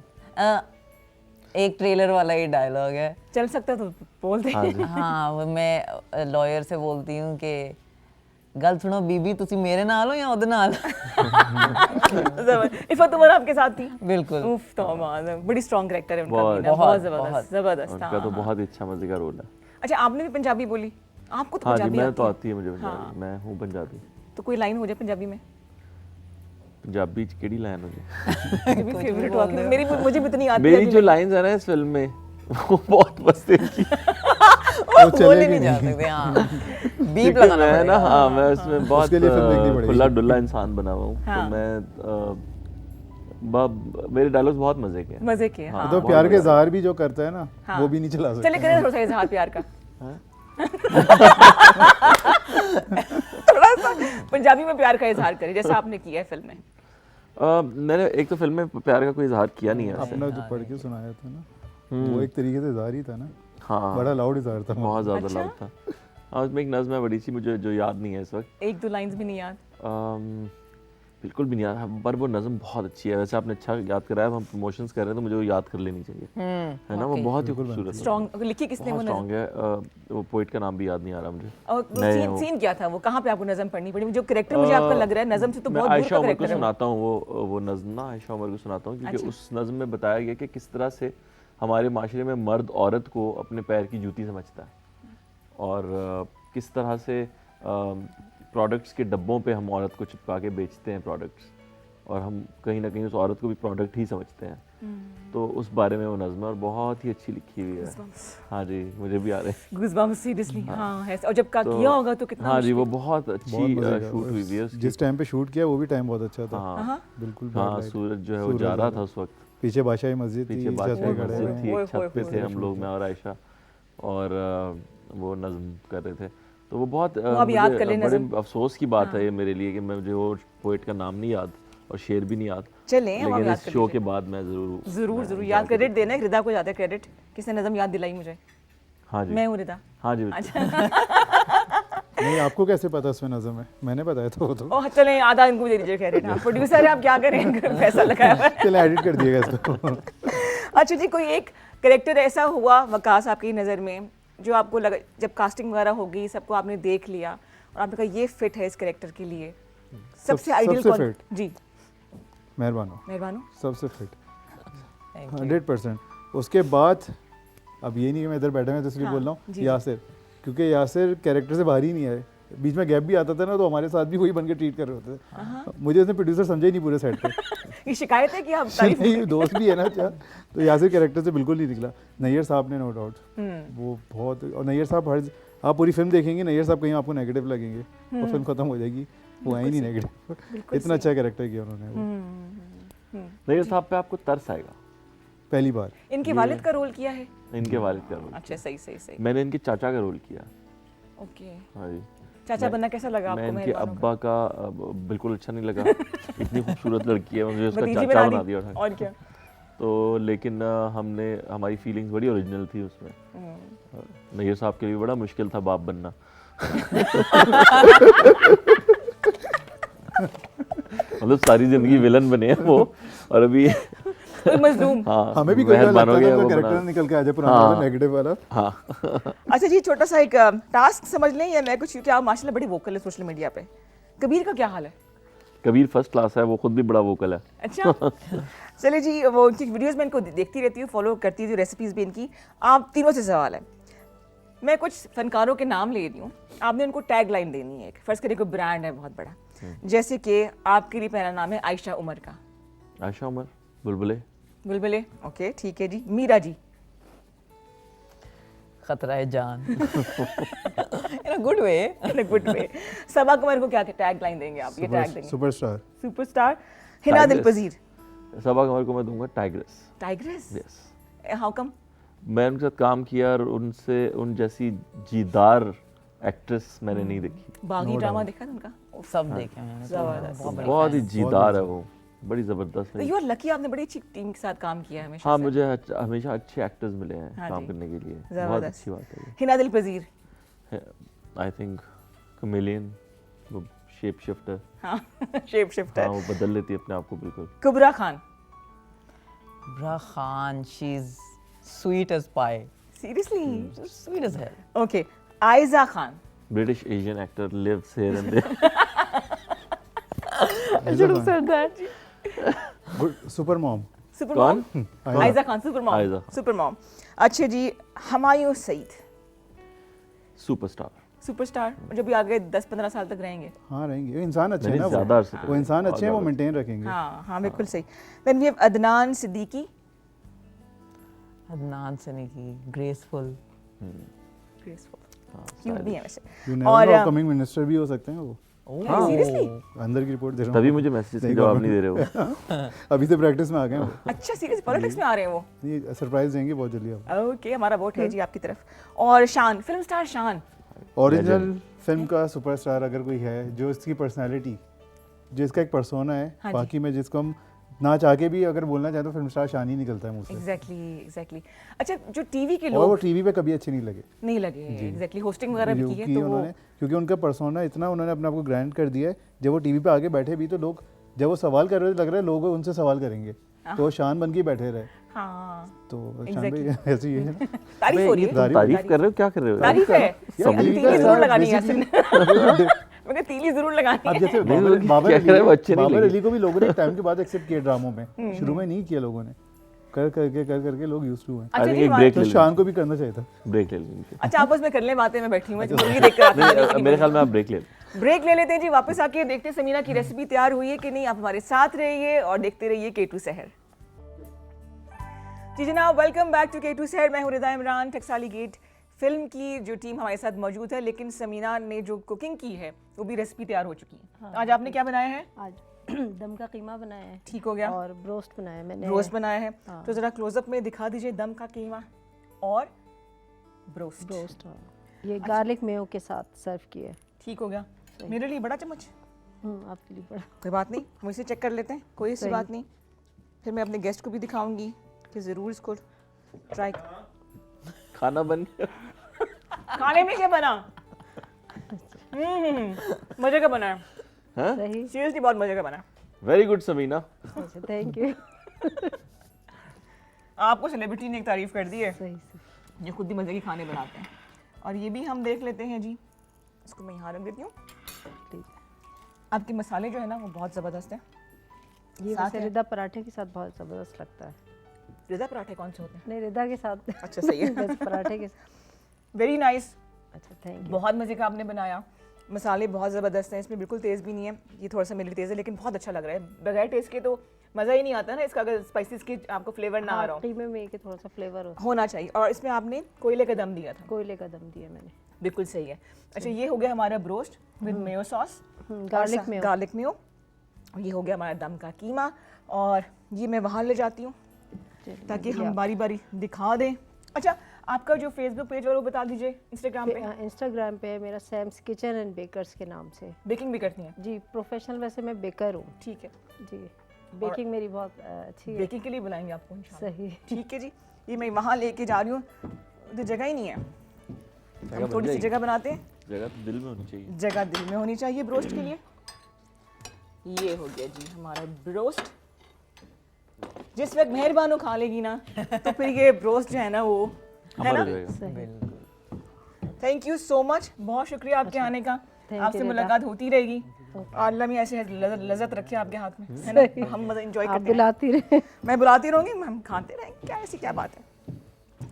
एक ट्रेलर वाला ही डायलॉग है, चल सकता तो बोल दे। हाँ, वो मैं लॉयर से बोलती हूँ कि गल सुनो बीबी, तुसी मेरे नाल हो या ओदे नाल? इफ़त उमर आपके साथ थी? बिल्कुल। उफ, तो बड़ी स्ट्रॉन्ग कैरेक्टर है उनका बहुत, भी ना, बहुत बहुत, जबरदस्त जबरदस्त। उनका तो बहुत ही अच्छा मजे का रोल है। अच्छा, आपने भी पंजाबी बोली? आपको तो हाँ जी, पंजाबी मैं आती तो है? आती है मुझे पंजाबी, मैं हूँ पंजाबी। तो कोई लाइन हो जाए पंजाबी में? पंजाबी च केड़ी लाइन हो जाए? मेरी फेवरेट वाकई में, मेरी मुझे भी इतनी आती है। मेरी जो लाइंस है ना इस फिल्म में वो बहुत मस्ती की। वो बोले चलेगी नहीं जा नहीं। सकते, हाँ, बीप क्योंकि लगाना मैं ना, पड़ेगा। हाँ, मैं उसमें बहुत उसके लिए फिल्म देखनी पड़ेगी। खुला डुल्ला इंसान बना हुआ हूँ, हाँ। तो मैं मेरे डायलॉग्स बहुत मजे के हैं। मजे के, हाँ। तो प्यार के इजहार भी जो करता है ना, हाँ। वो भी नहीं चला चले सकता। करें थोड़ा सा इजहार प्यार का। थोड़ा सा पंजाबी में प्यार का इजहार करें, जैसा आपने किया है फिल्म में। मैंने एक तो फिल्म में प्यार का कोई इजहार किया नहीं है वैसे। अपना जो पढ़ के सुनाया था ना, वो एक तरीके से इजहार ही था ना, हाँ, बड़ा लाउड इजहार था। बहुत ज़्यादा अच्छा? लाउड था। हाँ, उसमें एक नज़्म है बड़ी सी, मुझे जो याद नहीं है इस वक्त, एक दो लाइंस भी नहीं याद? बिल्कुल भी नहीं याद, पर वो नज़्म बहुत अच्छी है। वैसे आपने अच्छा याद कराया, हम प्रमोशंस कर रहे हैं तो मुझे वो याद कर लेनी चाहिए, है ना? वो बहुत ही खूबसूरत है, स्ट्रॉन्ग लिखी किसने वो बहुत नज़म? स्ट्रॉन्ग है। वो पोइट का नाम भी याद नहीं आ रहा मुझे। और नहीं, सीन सीन क्या था वो, कहाँ पे आपको नज़म पढ़नी पड़ी? जो कैरेक्टर मुझे आपका लग रहा है नज़म से तो मैं बहुत दूर आयशा का उमर को कैरेक्टर है वो। सुनाता हूँ वो नज़म ना, आयशा उमर को सुनाता हूँ, क्योंकि अच्छा। उस नज़म में बताया गया कि किस तरह से हमारे माशरे में मर्द औरत को अपने पैर की जूती समझता है, और किस तरह से प्रोडक्ट्स के डब्बों पे हम औरत को चिपका के बेचते हैं प्रोडक्ट्स, और हम कहीं ना कहीं उस औरत को भी प्रोडक्ट ही समझते हैं। तो उस बारे में वो नज़्म है और बहुत ही अच्छी लिखी हुई है। हाँ जी, मुझे भी आ रहे हैं। गूज़बम्प्स सीरियसली हाँ है। और जब का किया होगा तो कितना हाँ जी, वो मुश्किल। बहुत अच्छी बहुत मज़े का। शूट हुई हुई है उसकी। जिस टाइम पे शूट किया वो भी टाइम बहुत अच्छा था। हाँ बिल्कुल हाँ, bright light। सूरज जो है वो सूरज जा रहा जा था उस वक्त। पीछे बादशाही मस्जिद थी, पीछे छत बादशाह पे खड़े मस्जिद हुए थी, हैं। एक छत पे थे हम शूट लोग, मैं और आयशा, और वो नज़्म कर रहे थे। तो वो बहुत आप याद मुझे कर लें बड़े नज़्म। अफसोस की बात है ये मेरे लिए कि मुझे वो पोइट का नाम नहीं याद और शेर भी नहीं याद। चलें हम लेकिन याद इस कर शो लीजिए। के बाद मैं ज़रूर जरूर जरूर याद क्रेडिट देना है। रिदा को याद है क्रेडिट, किसने नज़म याद दिलाई मुझे? हाँ जी, मैं हूँ रिदा। हाँ जी, नहीं, आपको कैसे पता उसमें नज़म है? मैंने बताया था वो तो। ओह चलें आधा इनको भी दे दीजिए क्रेडिट। हाँ प्रोड्यूसर है, आप क्या करें, पैसा लगाया हुआ है। चले एडिट कर दिएगा इसको। अच्छा जी, कोई एक करेक्टर ऐसा हुआ वकास आपकी नज़र में जो आपको लगा जब कास्टिंग वगैरह होगी, सबको आपने देख लिया और आपने कहा ये फिट है इस करेक्टर के लिए, सबसे आइडियल सबसे कौन? fit? जी मेहरबान हो, मेहरबान हो। सबसे फिट 100%। उसके बाद अब ये नहीं कि मैं इधर बैठा मैं तो इसलिए हाँ, बोल रहा जी, हूँ जी। यासिर, क्योंकि यासिर कैरेक्टर से बाहर ही नहीं आए। बीच में गैप भी आता था ना तो हमारे साथ भी वही बन के ट्रीट कर रहे होते थे। मुझे उसने प्रोड्यूसर समझा ही नहीं पूरे सेट पे। ये शिकायत है कि आप तारीफ नहीं, दोस्त भी है ना अच्छा। तो यासिर कैरेक्टर से बिल्कुल नहीं निकला। नैयर साहब ने नो डाउट वो बहुत, और नैयर साहब हर, आप पूरी फिल्म देखेंगे नैयर साहब कहीं आपको नेगेटिव लगेंगे और फिल्म खत्म हो जाएगी, वो आए नहीं नेगेटिव। इतना अच्छा कैरेक्टर किया उन्होंने वो। नैयर साहब पे आपको तरस आएगा। पहली बार इनके वालिद का रोल किया है। इनके वालिद का रोल, अच्छा सही सही सही। मैंने इनके चाचा का रोल किया। ओके, हाँ जी, चाचा बनना कैसा लगा मैं आपको? इनके मेहरबानों अब्बा का बिल्कुल अच्छा नहीं लगा। इतनी खूबसूरत लड़की है, मुझे का? उसका भतीजी चाचा दी। बना दिया था। और क्या। तो लेकिन हमारी फीलिंग्स बड़ी ओरिजिनल थी उसमें। नैयर साहब के लिए बड़ा मुश्किल था बाप बनना। मतलब सारी जिंदगी विलन बने हैं वो, और अभी कोई मजलूम। हाँ, हमें भी कई बार मेहरबान लगता हो है गया ना वो कैरेक्टर बना। निकल के आ जाए पुराना हाँ। वाला नेगेटिव वाला। हाँ। अच्छा जी, छोटा सा एक टास्क समझ लें या मैं कुछ, क्योंकि आप माशाल्लाह बड़ी वोकल है सोशल मीडिया पे। कबीर का क्या हाल है? कबीर फर्स्ट क्लास है, वो खुद भी बड़ा वोकल है। अच्छा चलिए जी, वो उनकी वीडियोस में इनको देखती रहती हूँ, फॉलो करती हूँ, रेसिपीज भी इनकी। आप तीनों से सवाल है, मैं कुछ फनकारों के नाम ले रही हूँ, आपने उनको टैग लाइन देनी है। फर्ज करिए कोई ब्रांड है बहुत बड़ा, जैसे कि आपके लिए पहला नाम है आयशा उमर का। आयशा उमर, बुलबुले। बुलबुले, ओके ठीक है जी। मीरा जी। खतरा है जान। इन a good way, in a good way. सबा कमर को क्या टैग लाइन देंगे आप? ये टैग देंगे superstar. Superstar. Hina tigress. Dilpazir. सबा कमर को मैं दूंगा tigress. Tigress, yes, how come? मैं उनके साथ काम किया और उनसे उन जैसी जीदार एक्ट्रेस मैंने नहीं देखी। बागी ड्रामा देखा था उनका? सब देखे मैंने, तो जबरदस्त। बहुत बड़ी बहुत ही fan। जीदार है वो, बड़ी जबरदस्त है। यू आर लकी, आपने बड़ी अच्छी टीम के साथ काम किया है हमेशा हाँ, से। मुझे हमेशा अच्छे एक्टर्स मिले हैं हाँ काम जी। करने के लिए, बहुत जबरदस्त। अच्छी बात है हिना दिलपजीर। ये। आई थिंक कमेलियन, वो शेप शिफ्टर। हाँ शेप हाँ, शिफ्टर। वो बदल लेती है अपने आप को बिल्कुल। Kubra Khan. Kubra Khan, she's sweet as pie. Seriously? Just sweet as hell. Okay, Ayeza Khan. British Asian actor, lives here and there. I should have said that. Super mom. Super कौन? Mom. Ayeza Khan, super mom. Ayeza. Super mom. अच्छा जी, Humayun Saeed. Superstar. Superstar, जो भी आगे 10-15 साल तक रहेंगे। हाँ रहेंगे, वो इंसान अच्छे हैं नहीं, ना ज़्यादा अरसे तक वो इंसान बहुत अच्छे हैं, वो ज़्यादा। मेंटेन रखेंगे। हाँ हाँ बिल्कुल सही। Then we have Adnan Siddiqui. Adnan Siddiqui, graceful. Graceful, cute भी है वैसे। You और never know, कमिंग मिनिस्टर भी हो सकते हैं वो। Oh, seriously? अंदर की रिपोर्ट दे रहा हूँ। तभी मुझे मैसेज के जवाब नहीं दे रहे हो। अभी से प्रैक्टिस में आ गए हैं वो। अच्छा सीरियस पॉलिटिक्स में आ रहे हैं वो? ये सरप्राइज देंगे बहुत जल्दी आप। ओके, हमारा वोट है जी आपकी तरफ। और शान, फिल्म स्टार शान। ओरिजिनल फिल्म का सुपरस्टार अगर कोई है जो इसकी पर्सनालिटी, जो इसका एक पर्सोना है, हाँ जी। बाकी में जिसको हम ना चाह के भी अगर बोलना चाहें तो फिल्म स्टार शान ही निकलता है मुंह से। एग्जैक्टली। अच्छा, जो टीवी के और वो लोग टीवी पे कभी अच्छे नहीं लगे नहीं लगे, एग्जैक्टली होस्टिंग वगैरह भी की है की तो वो उन्होंने, क्योंकि उनका पर्सोना इतना उन्होंने अपने आप को ग्रैंड कर दिया है। जब वो टीवी पे आगे बैठे भी तो लोग, जब वो सवाल कर रहे थे लग रहा है लोग उनसे सवाल करेंगे, तो वो शान बन के बैठे रहे। हाँ तो शान भाई ऐसी ही है। तारीफ हो रही है। तारीफ कर रहे हो, क्या कर रहे हो? तारीफ है। यार, तीली टीवी का जरूर लगानी है basically- मैं कहा तीली जरूर लगानी अब है। जैसे नहीं, बाबर क्या कह रहे हैं, वो अच्छे नहीं बाबर लगे। अली को भी लोगों ने एक टाइम के बाद एक्सेप्ट किया ड्रामों में, शुरू में नहीं किया लोगों ने, कर करके लोग यूज्ड टू हैं। अच्छा think जी, एक break तो ले शान को भी करना चाहिए था। ब्रेक ले लेंगे। अच्छा आपस में कर लें बातें, मैं बैठी हूँ, मैं मूवी देख कर आती हूँ। मेरे ख्याल में आप ब्रेक ले लें। ब्रेक ले लेते हैं जी, वापस आके देखते हैं समीना की रेसिपी तैयार हुई है कि नहीं। आप हमारे साथ रहिए और देखते रहिए K2 सहर। जी जनाब, वेलकम बैक टू K2 सहर। मैं हूं रिदा इमरान। टकसाली गेट फिल्म की जो टीम हमारे साथ मौजूद है, लेकिन समीना ने जो कुकिंग की है वो भी रेसिपी तैयार हो चुकी है। हाँ, आज आपने क्या बनाया है? आज दम का कीमा बनाया है। ठीक हो गया। और ब्रोस्ट बनाया है मैंने। रोस्ट बनाया है। हाँ। तो जरा क्लोजअप में दिखा दीजिए दम का कीमा और ब्रोस्ट। ब्रोस्ट, हाँ। ये गार्लिक मेयो के साथ सर्व किया है। ठीक हो गया। मेरे लिए बड़ा चम्मच? आपके लिए बड़ा। कोई बात नहीं, हम इसे चेक कर लेते हैं, कोई ऐसी बात नहीं। फिर मैं अपने गेस्ट को भी दिखाऊंगी कि ज़रूर इसको ट्राई। खाना बन गया। खाने में क्या बना? मज़े का बना है। हाँ? सही। सीरियसली बहुत मज़े का बना है। Very good Samina. अच्छा, थैंक यू। आपको सेलिब्रिटी ने एक तारीफ कर दी है। सही सही। ये खुद ही मज़े के खाने बनाते हैं। और ये भी हम देख लेते हैं जी। इसको मैं यहाँ रख देती हूँ। ठीक। आपके मसाले जो है ना वो बहुत ज़बरदस्त हैं। ये साथ वैसे है। रिदा पराठे के साथ बहुत ज़बरदस्त लगता है। रिदा पराठे कौन से होते हैं? नहीं, रिदा के साथ। अच्छा, सही है। बस पराठे के साथ। Very nice. अच्छा, थैंक यू। बहुत मज़े का आपने बनाया। मसाले बहुत ज़बरदस्त हैं, इसमें बिल्कुल तेज़ भी नहीं है। ये थोड़ा सा मेरे लिए तेज़ है, लेकिन बहुत अच्छा लग रहा है। बगैर टेस्ट के तो मज़ा ही नहीं आता ना इसका, अगर स्पाइसेस के आपको फ्लेवर ना आ रहा हो। कीमे में कि थोड़ा सा फ्लेवर हो। होना चाहिए। और इसमें आपने कोयले का दम दिया था। कोयले का दम दिया मैंने। बिल्कुल सही है। अच्छा, ये हो गया हमारा broast with Mayo sauce, garlic Mayo. Garlic Mayo. ये हो गया हमारा दम का कीमा। और ये मैं वहाँ ले जाती हूँ ताकि हम बारी बारी दिखा दें। अच्छा, आपका जो फेसबुक पेज है वो बता दीजिए। इंस्टाग्राम पे? इंस्टाग्राम पे है मेरा सैम्स किचन एंड बेकर्स के नाम से। बेकिंग भी करती हैं? जी, प्रोफेशनल वैसे मैं बेकर हूँ। ठीक है जी, बेकिंग मेरी बहुत अच्छी है। बेकिंग के लिए बुलाएंगे आपको इंशाल्लाह। सही। ठीक है जी। ये मैं वहाँ लेके जा रही हूँ, तो जगह ही नहीं है। हम थोड़ी सी जगह बनाते हैं। जगह तो दिल में होनी चाहिए। जगह दिल में होनी चाहिए ब्रोस्ट के लिए। ये हो गया जी हमारा ब्रोस्ट। जिस वक्त मेहरबानो खा लेगी ना तो फिर ये ब्रोस्ट जो है ना वो है ना। हो जाएगा। थैंक यू सो मच, बहुत शुक्रिया आपके आने का। आपसे मुलाकात होती रहेगी। अल्लाह में ऐसे लज़्ज़त रखे आपके हाथ में, है ना। हम मज़ा एंजॉय आप करते हैं। बुलाती रहे। मैं बुलाती रहूँगी, हम खाते रहेंगे। क्या ऐसी क्या बात है।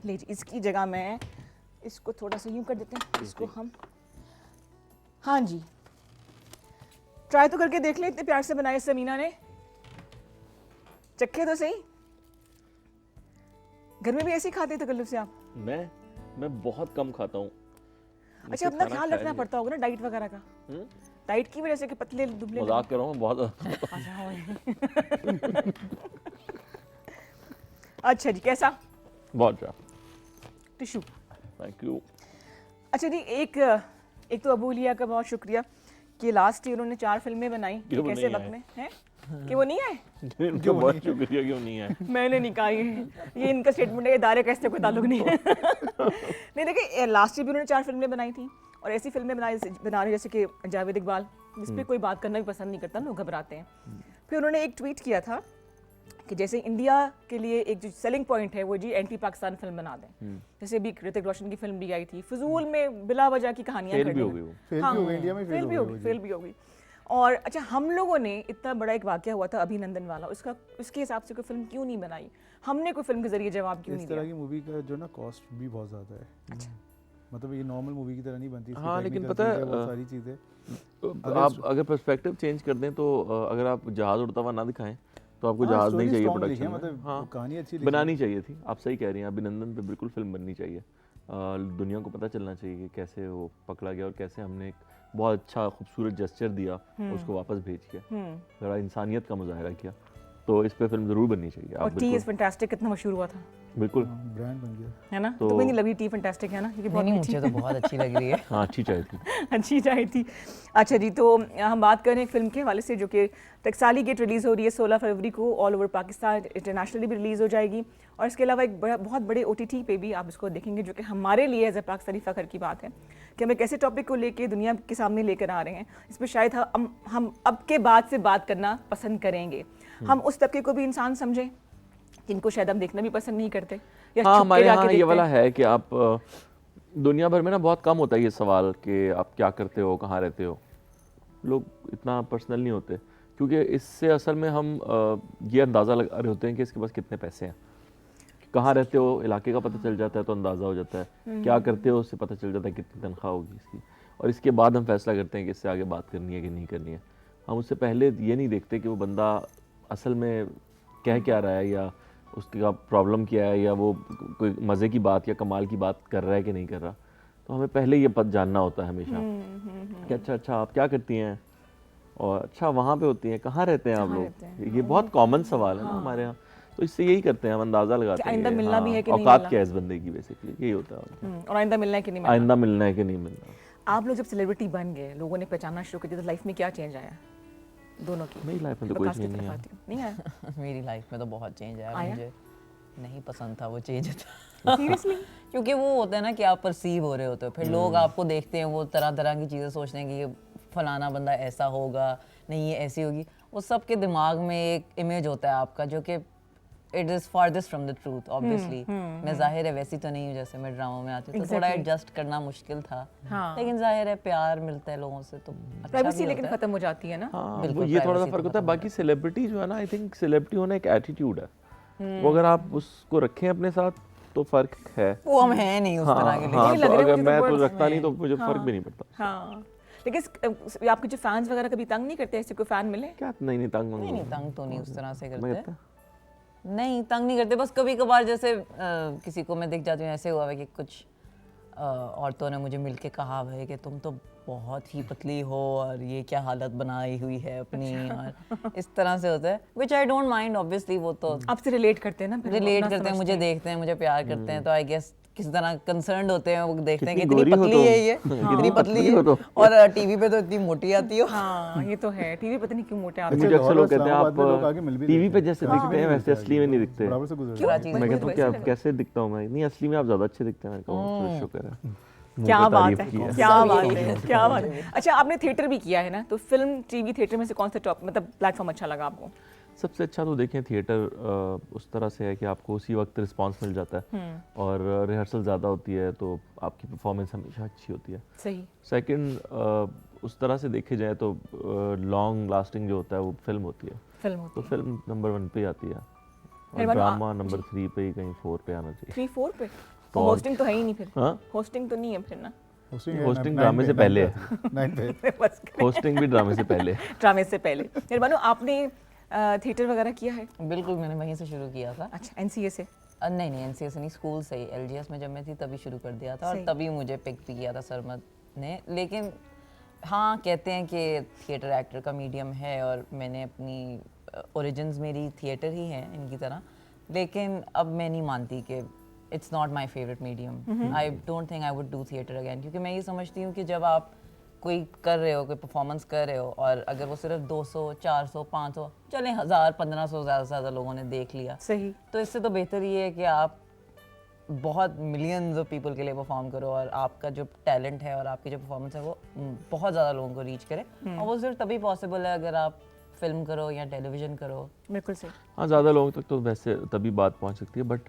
ले जी, इसकी जगह मैं इसको थोड़ा सा यूँ कर देते हैं। इसको हम, हाँ जी, ट्राई तो करके देख लें। इतने प्यार से बनाए समीना ने, चखे तो सही। घर में भी ऐसे ही खाते तकल्लुफ़ से आप? मैं बहुत कम खाता हूँ। अच्छा, अपना ख्याल रखना पड़ता होगा ना डाइट वगैरह का। डाइट की वजह से कि पतले दुबले। मजाक कर रहा हूँ बहुत। अच्छा जी, कैसा? बहुत अच्छा। टिशू। Thank you. अच्छा जी, एक तो अबू लिया का बहुत शुक्रिया कि लास्ट ईयर उन्होंने 4 फिल्में बनाई। क्यों कैसे नहीं वक्त में हैं कि वो नहीं आए? इनका बहुत शुक्रिया क्यों नहीं है। मैंने नहीं कहा ये इनका स्टेटमेंट है, इदारे का इससे कोई ताल्लुक नहीं है। नहीं, देखिए लास्ट ईयर भी उन्होंने 4 फिल्में बनाई थी और ऐसी फिल्में बना रही जैसे कि जावेद इकबाल, जिस पे कोई बात करना भी पसंद नहीं करता, लोग घबराते हैं। फिर उन्होंने एक ट्वीट किया था कि जैसे इंडिया के लिए एक जो सेलिंग पॉइंट है वो जी एंटी पाकिस्तान फिल्म बना दें। जैसे अभी ऋतिक रोशन की फिल्म भी आई थी, फजूल में बिला वजह की कहानियां फेल कर भी दी हो हैं। गई वो। फेल भी हो गई, इंडिया में फेल भी हो गई, फेल भी हो गई। और अच्छा, हम लोगों ने इतना बड़ा एक वाकया हुआ था अभिनंदन वाला, उसके हिसाब से कोई फिल्म क्यों नहीं बनाई? हमने कोई फिल्म के जरिए जवाब क्यों इस नहीं तरह दिया? की मूवी का जो ना कॉस्ट भी बहुत ज़्यादा है। अच्छा। मतलब ये नॉर्मल मूवी की तरह नहीं बनती। इसकी हाँ, लेकिन technical पता है, चीज़ें, बहुत सारी चीज़ें। आप अगर पर्सपेक्टिव चेंज कर दें तो अगर आप जहाज उड़ता हुआ ना दिखाएं तो आपको हाँ, जहाज नहीं story चाहिए strong लिखी प्रोडक्शन है, में। मतलब हाँ, कहानी अच्छी लिखी बनानी चाहिए थी। आप सही कह रही हैं, अभिनंदन पे बिल्कुल फिल्म बननी चाहिए। दुनिया को पता चलना चाहिए कि कैसे वो पकड़ा गया और कैसे हमने एक बहुत अच्छा खूबसूरत जेस्चर दिया, उसको वापस भेज के जरा इंसानियत का मुजाहरा किया। तो इस पे फिल्म जरूर बननी चाहिए। और टी इज फैंटास्टिक कितना मशहूर हुआ था, बिल्कुल ब्रांड बन गया। है ना। तो नहीं लगी टी फैंटास्टिक, है ना, क्योंकि बहुत नहीं, मीठी मुझे तो बहुत अच्छी लग रही है। हाँ, अच्छी चाय थी। अच्छी चाय थी। अच्छा जी, तो हम बात कर रहे हैं फिल्म के हवाले से जो कि टकसाली गेट रिलीज़ हो रही है 16 फरवरी को, ऑल ओवर पाकिस्तान, इंटरनेशनली भी रिलीज़ हो जाएगी। और इसके अलावा एक बहुत बड़े OTT पे भी आप इसको देखेंगे, जो कि हमारे लिए एज ए पाकिस्तानी फ़ख्र की बात है कि हम एक ऐसे टॉपिक को लेके दुनिया के सामने लेकर आ रहे हैं इस पर शायद हम अब के बाद से बात करना पसंद करेंगे। हम उस तबके को भी इंसान समझें जिनको शायद हम देखना भी पसंद नहीं करते या हाँ, छुप के हमारे जाके यहाँ ये देखते वाला हैं। है कि आप दुनिया भर में ना बहुत कम होता है ये सवाल कि आप क्या करते हो, कहाँ रहते हो। लोग इतना पर्सनल नहीं होते, क्योंकि इससे असल में हम ये अंदाज़ा लगा रहे होते हैं कि इसके पास कितने पैसे हैं। कहाँ रहते हो, इलाके का पता चल जाता है तो अंदाज़ा हो जाता है। क्या करते हो उससे पता चल जाता है कितनी तनख्वाह होगी इसकी। और इसके बाद हम फैसला करते हैं कि इससे आगे बात करनी है कि नहीं करनी है। हम उससे पहले ये नहीं देखते कि वो बंदा असल में कह क्या रहा है या उसका प्रॉब्लम क्या है या वो कोई मज़े की बात या कमाल की बात कर रहा है कि नहीं कर रहा। तो हमें पहले ये पता जानना होता है हमेशा कि अच्छा आप क्या करती हैं और अच्छा वहाँ पे होती हैं, कहाँ रहते हैं आप लोग। ये बहुत कॉमन सवाल है ना हमारे यहाँ। तो इससे यही करते हैं, हम अंदाज़ा लगाते हैं आइंदा मिलना भी है कि नहीं औकात मिलना। क्या है इस बंदे की, बेसिकली यही होता है। और आइंदा मिलना है कि नहीं मिलना। आइंदा मिलना है कि नहीं मिलना। आप लोग जब सेलिब्रिटी बन गए, लोगों ने पहचानना शुरू कर दिया, तो लाइफ में क्या चेंज आया दोनों की? मेरी लाइफ में तो कोई प्रकाश की चेंज तरफ नहीं आया। आती हूँ। नहीं आया? मेरी लाइफ में तो बहुत चेंज आया। आया? मुझे नहीं पसंद था वो चेंज था। सीरियसली? क्योंकि वो होता है ना कि आप परसीव हो रहे होते हो, फिर लोग आपको देखते हैं, वो तरह तरह की चीज़ें सोचते हैं कि ये फलाना बंदा ऐसा होगा, नहीं ये ऐसी होगी। वो सबके दिमाग में एक इमेज होता है आपका जो कि it is farthest from the truth. Obviously मैं जाहिर है वैसी तो नहीं हूँ जैसे मैं ड्रामा में आती हूँ, तो थोड़ा एडजस्ट करना मुश्किल था। हाँ। लेकिन जाहिर है प्यार मिलता है लोगों से तो अच्छा प्राइवेसी भी लेकिन होता है। खत्म हो जाती है ना। हाँ, बिल्कुल, वो ये थोड़ा सा privacy फर्क तो होता है। खत्म बाकी सेलिब्रिटी जो है ना, आई थिंक सेलिब्रिटी होना एक एटीट्यूड है। वो अगर आप उसको रखें अपने साथ तो फर्क है। वो हम हैं नहीं उस तरह के। हाँ, लग तो रहा है अगर मुझे तो मैं बहुत तो रखता नहीं तो मुझे फर्क भी नहीं पड़ता। हाँ, लेकिन आपके जो फैंस वगैरह कभी तंग नहीं करते, ऐसे कोई फैन मिले? क्या नहीं तंग नहीं नहीं तंग तो नहीं उस तरह से मैं करते। करता। नहीं तंग नहीं करते, बस कभी कभार जैसे किसी को मैं दिख जाती हूँ, ऐसे हुआ है कि कुछ औरतों ने मुझे मिलके कहा भाई कि तुम तो बहुत ही पतली हो और ये क्या हालत बनाई हुई है अपनी, और इस तरह से होता है, विच आई डोंट माइंड। ऑब्वियसली वो तो आपसे रिलेट करते हैं ना, फिर वो रिलेट अपना करते हैं, मुझे समझते देखते हैं, मुझे प्यार करते हैं, तो आई गेस किस तरह कंसर्न्ड होते हैं, वो देखते हैं कि कितनी इतनी गोरी हो पतली तुम। है ये, इतनी पतली है, हो तुम। और टीवी पे तो इतनी मोटी आती हो। हाँ, ये तो है। टीवी पता नहीं क्यों मोटे आते अच्छा, मुझे अक्सर लोग कहते हैं इस्लामाबाद में लोग आके मिल आप भी टीवी लेते पे हैं। जैसे हाँ, दिखते हैं हाँ, वैसे असली में नहीं दिखते। बराबर से गुजर क्यों? जाते हैं। मैं कहता हूँ क्या वैसे कैसे दिखता हूँ मैं? नहीं, असली में आप ज़्यादा अच्छे दिखते हैं। मैं कहूँ शुक्र है, मुंह क्या पे बात तारीफ है, की है। क्या बात है, क्या बात है। अच्छा, आपने थिएटर भी किया है ना, तो फिल्म टीवी थिएटर में से कौन सा टॉप मतलब प्लेटफॉर्म अच्छा लगा आपको? सबसे अच्छा तो देखें थिएटर उस तरह से है कि आपको उसी वक्त रिस्पांस मिल जाता है और रिहर्सल ज़्यादा होती है तो आपकी परफॉर्मेंस हमेशा अच्छी होती है। सही। सेकंड उस तरह से देखे जाए तो लॉन्ग लास्टिंग जो होता है वो फिल्म होती है। फिल्म तो फिल्म नंबर 1 पे आती है और फिर मानो ड्रामा नंबर 3 पे ही कहीं 4 पे आना चाहिए। 3-4 पे तो होस्टिंग तो है ही नहीं फिर। हाँ? होस्टिंग तो नहीं है फिर ना। होस्टिंग ड्रामे से पहले है। 9 पे। बस होस्टिंग भी ड्रामे से पहले। ड्रामे से पहले। फिर मानो आपने थिएटर वगैरह किया है? बिल्कुल, मैंने वहीं से शुरू किया था। अच्छा, एनसीए से? नहीं नहीं, एनसीए से नहीं, स्कूल से ही। एलजीएस में जब मैं थी तभी शुरू कर दिया था, और सही। तभी मुझे पिक भी किया था सरमद ने। लेकिन हाँ, कहते हैं कि थिएटर एक्टर का मीडियम है और मैंने अपनी ओरिजिन्स मेरी थिएटर ही हैं इनकी तरह, लेकिन अब मैं नहीं मानती कि it's not my favourite medium. I don't think I would do theatre again, क्योंकि मैं ये समझती हूँ कि जब आप कोई कर रहे हो, कोई परफॉर्मेंस कर रहे हो, और अगर वो सिर्फ 200, 400, 500, चले 1000, 1500 ज़्यादा से ज़्यादा लोगों ने देख लिया, सही। तो इससे तो बेहतर ये है कि आप बहुत मिलियंस ऑफ पीपल के लिए परफॉर्म करो और आपका जो टैलेंट है और आपकी जो परफॉर्मेंस है वो बहुत ज़्यादा लोगों को रीच करे। और वो सिर्फ तभी पॉसिबल है अगर आप फिल्म करो या टेलीविज़न करो। बिल्कुल सही। हाँ, ज़्यादा लोगों तक तो वैसे तभी बात पहुंच सकती है, बट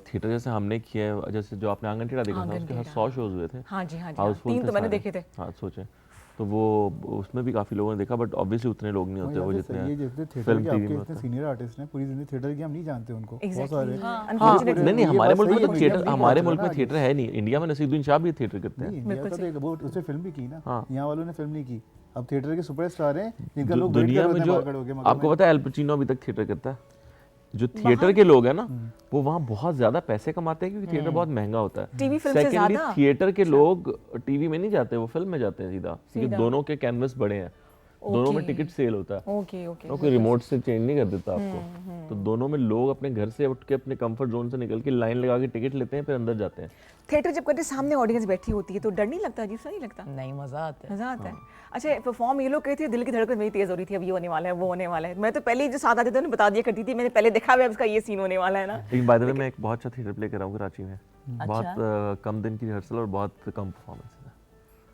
थिएटर जैसे हमने किया है, जैसे जो आपने आंगन टेढ़ा देखा था उसके 100 शोज हुए थे। हाँ जी, हाँ जी। हाउसफुल 3 थे तो मैंने सारे। देखे थे। हाँ, सोचें तो वो उसमें भी काफ़ी लोगों ने देखा, बट ऑब्वियसली उतने लोग नहीं होते वो ये जितने जितने थिएटर फिल्म के टीवी आपके में इतने होते हैं। सीनियर आर्टिस्ट हैं, पूरी जिंदगी थिएटर की हम नहीं जानते उनको। बहुत सारे। हाँ, Unfortunately, नहीं ये हमारे बात मुल्क सही में है, तो थिएटर, मीडिया हमारे नहीं मुल्क में पहुंचा थिएटर है नहीं। इंडिया में नसीरुद्दीन शाह भी थिएटर करते नहीं, हैं। इंडिया का तो वो उसने फिल्म भी की ना। हाँ। यहाँ वालों ने फिल्म नहीं की। अब थिएटर के सुपरस्टार हैं जिनका लोग वेट कर दुनिया रहे में हैं जो मार्केट होके मगर आपको पता है, एल पचिनो अभी तक थिएटर करता है। जो थिएटर के लोग हैं ना, वो वहाँ बहुत ज्यादा पैसे कमाते हैं क्योंकि थिएटर बहुत महंगा होता है। टीवी फिल्म से सेकेंडली ज्यादा? थिएटर के लोग टीवी में नहीं जाते, वो फिल्म में जाते हैं सीधा, क्योंकि दोनों के कैनवस बड़े हैं, दोनों में टिकट सेल होता है। Okay okay. तो कोई रिमोट से चेंज नहीं कर देता आपको। तो दोनों में लोग अपने घर से उठ के अपने कंफर्ट जोन से निकल के लाइन लगा के टिकट लेते हैं, फिर अंदर जाते हैं। थिएटर जब करते सामने ऑडियंस बैठी होती है तो डर नहीं लगता? अजीब सा नहीं लगता? नहीं, मज़ा आता है। मजा आता है। अच्छा, परफॉर्म ये लोग कहते थे दिल की धड़कन मेरी तेज हो रही थी, अब ये होने वाला है, वो होने वाला है। मैं तो पहले ही जो साथ आते थे उन्हें बता दिया करती थी, मैंने पहले देखा हुआ है इसका ये सीन होने वाला है ना। लेकिन बाय द वे मैं एक बहुत अच्छा थिएटर प्ले कर रहा हूँ कराची में। बहुत कम दिन की रिहर्सल और बहुत कम परफॉर्मेंस है।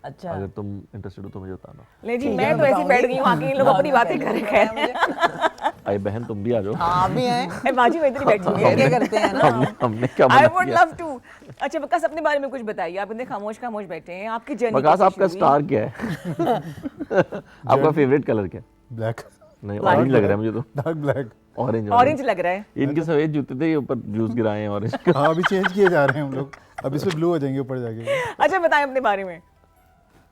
अच्छा, अगर तुम इंटरेस्टेड हो तो मुझे बताना। ले जी, मैं तो ऐसे ही बैठ गई हूँ आके, इन लोग अपनी बातें कर रहे हैं। आई बहन तुम भी आ जाओ। हाँ भी हैं। ए, बाजी मैं इधर ही बैठी हूँ। क्या करते हैं ना। हमने क्या आई मना वुड किया? Love to. अच्छा, बकास अपने बारे में कुछ बताइए। आप इतने खामोश खामोश बैठे हैं, आपकी जर्नी बकास आपका स्टार क्या है? आपका फेवरेट कलर क्या है? ब्लैक, नहीं, ऑरेंज लग रहा है मुझे तो। Dark black. ऑरेंज ऑरेंज लग रहा है। इनके सफेद जूते थे, ये ऊपर जूस गिराए हैं ऑरेंज का। हाँ, अभी चेंज किए जा रहे हैं हम लोग। अब इसमें ब्लू हो जाएंगे ऊपर जाके। अच्छा, बताएं अपने बारे में।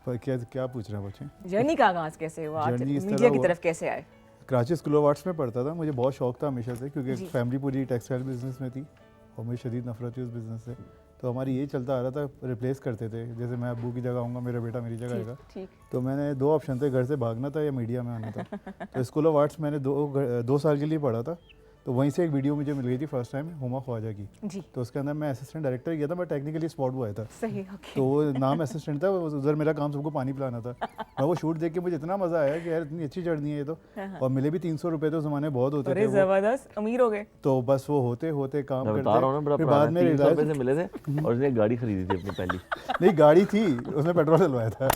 पर क्या पूछ रहे हैं बच्चे? जर्नी का आगाज कैसे हुआ, आप जर्नी इस तरह मीडिया की हुआ- तरफ कैसे आए? कराची स्कूल ऑफ आर्ट्स में पढ़ता था, मुझे बहुत शौक था हमेशा से, क्योंकि जी। फैमिली पूरी टेक्सटाइल बिजनेस में थी और मुझे शदीद नफरत थी उस बिज़नेस से। तो हमारी ये चलता आ रहा था, रिप्लेस करते थे, जैसे मैं अब्बू की जगह आऊँगा, मेरा बेटा मेरी जगह आएगा। ठीक। तो मैंने 2 ऑप्शन थे, घर से भागना था या मीडिया में आना था। तो स्कूल ऑफ आर्ट्स मैंने 2 साल के लिए पढ़ा था। तो वहीं से एक वीडियो मुझे मिल गई थी फर्स्ट टाइम, हुमा ख्वाजा की। जी, तो उसके अंदर मैं असिस्टेंट डायरेक्टर किया था, मैं टेक्निकली स्पॉट बॉय था। सही, ओके। तो वो नाम असिस्टेंट था, उधर मेरा काम सबको पानी पिलाना था। मैं वो शूट देख के मुझे इतना मज़ा आया कि यार इतनी अच्छी जर्नी है ये तो। और मिले भी 300 रुपये तो उस ज़माने बहुत होते अरे थे वो। जबरदस्त, अमीर हो गए। तो बस वो होते होते काम मैं बता रहा हूँ ना, बड़ा करते, फिर बाद पुराना में 300 realize- रुपए से मिले थे और उसने एक गाड़ी खरीदी थी अपनी पहली। नहीं गाड़ी थी, उसमें पेट्रोल डलवाया था।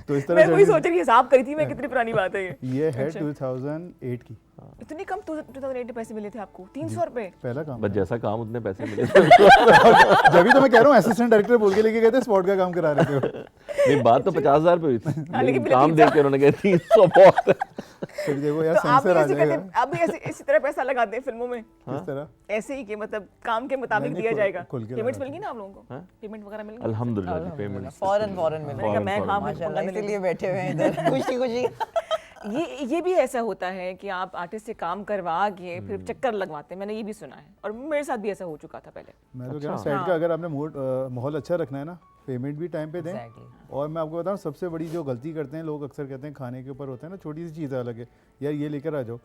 तो इस तरह मैं वही journey- सोच रही हिसाब करी थी मैं, कितनी पुरानी बात है ये। ये है अच्छा। 2008 की, इतनी कम 2008 में पैसे मिले थे आपको? 300 रुपए? पहला काम बस था। जैसा काम उतने पैसे मिले थे। जब भी तो मैं कह रहा हूँ असिस्टेंट डायरेक्टर बोल के लेके गए थे, स्पॉट का काम करा रहे थे वो। नहीं, बात तो 50,000 पे हुई थी, लेकिन लेकिन मेरे काम 300 देख के उन्होंने कहा 300 बहुत है। फिर देखो यार तो आप भी सेंसर आ ऐसे जाएगा। करते, आप भी ऐसे इसी तरह पैसा लगाते हैं फिल्मों में? किस तरह? ऐसे ही कि मतलब काम के मुताबिक नहीं, दिया खुल- जाएगा? खुल के पेमेंट्स लगाते मिल गई ना आप लोगों को? पेमेंट वगैरह मिल गई? अल्हम्दुलिल्लाह जी, पेमेंट फॉरन मिल मैंने कहा मैं फौरन, हाँ फौरन। माशाल्लाह, इसीलिए बैठे हुए हैं इधर खुशी खुशी। ये भी ऐसा होता है कि आप आर्टिस्ट से काम करवा के फिर चक्कर लगवाते हैं, मैंने ये भी सुना है, और मेरे साथ भी ऐसा हो चुका था पहले। मैं तो कह रहा हूँ सेट का अगर आपने माहौल अच्छा रखना है ना, पेमेंट भी टाइम पे दें। Exactly. और मैं आपको बताऊँ सबसे बड़ी जो गलती करते हैं लोग, अक्सर कहते हैं खाने के ऊपर होता है ना, छोटी सी चीज़ अलग है, यार ये लेकर आ जाओ,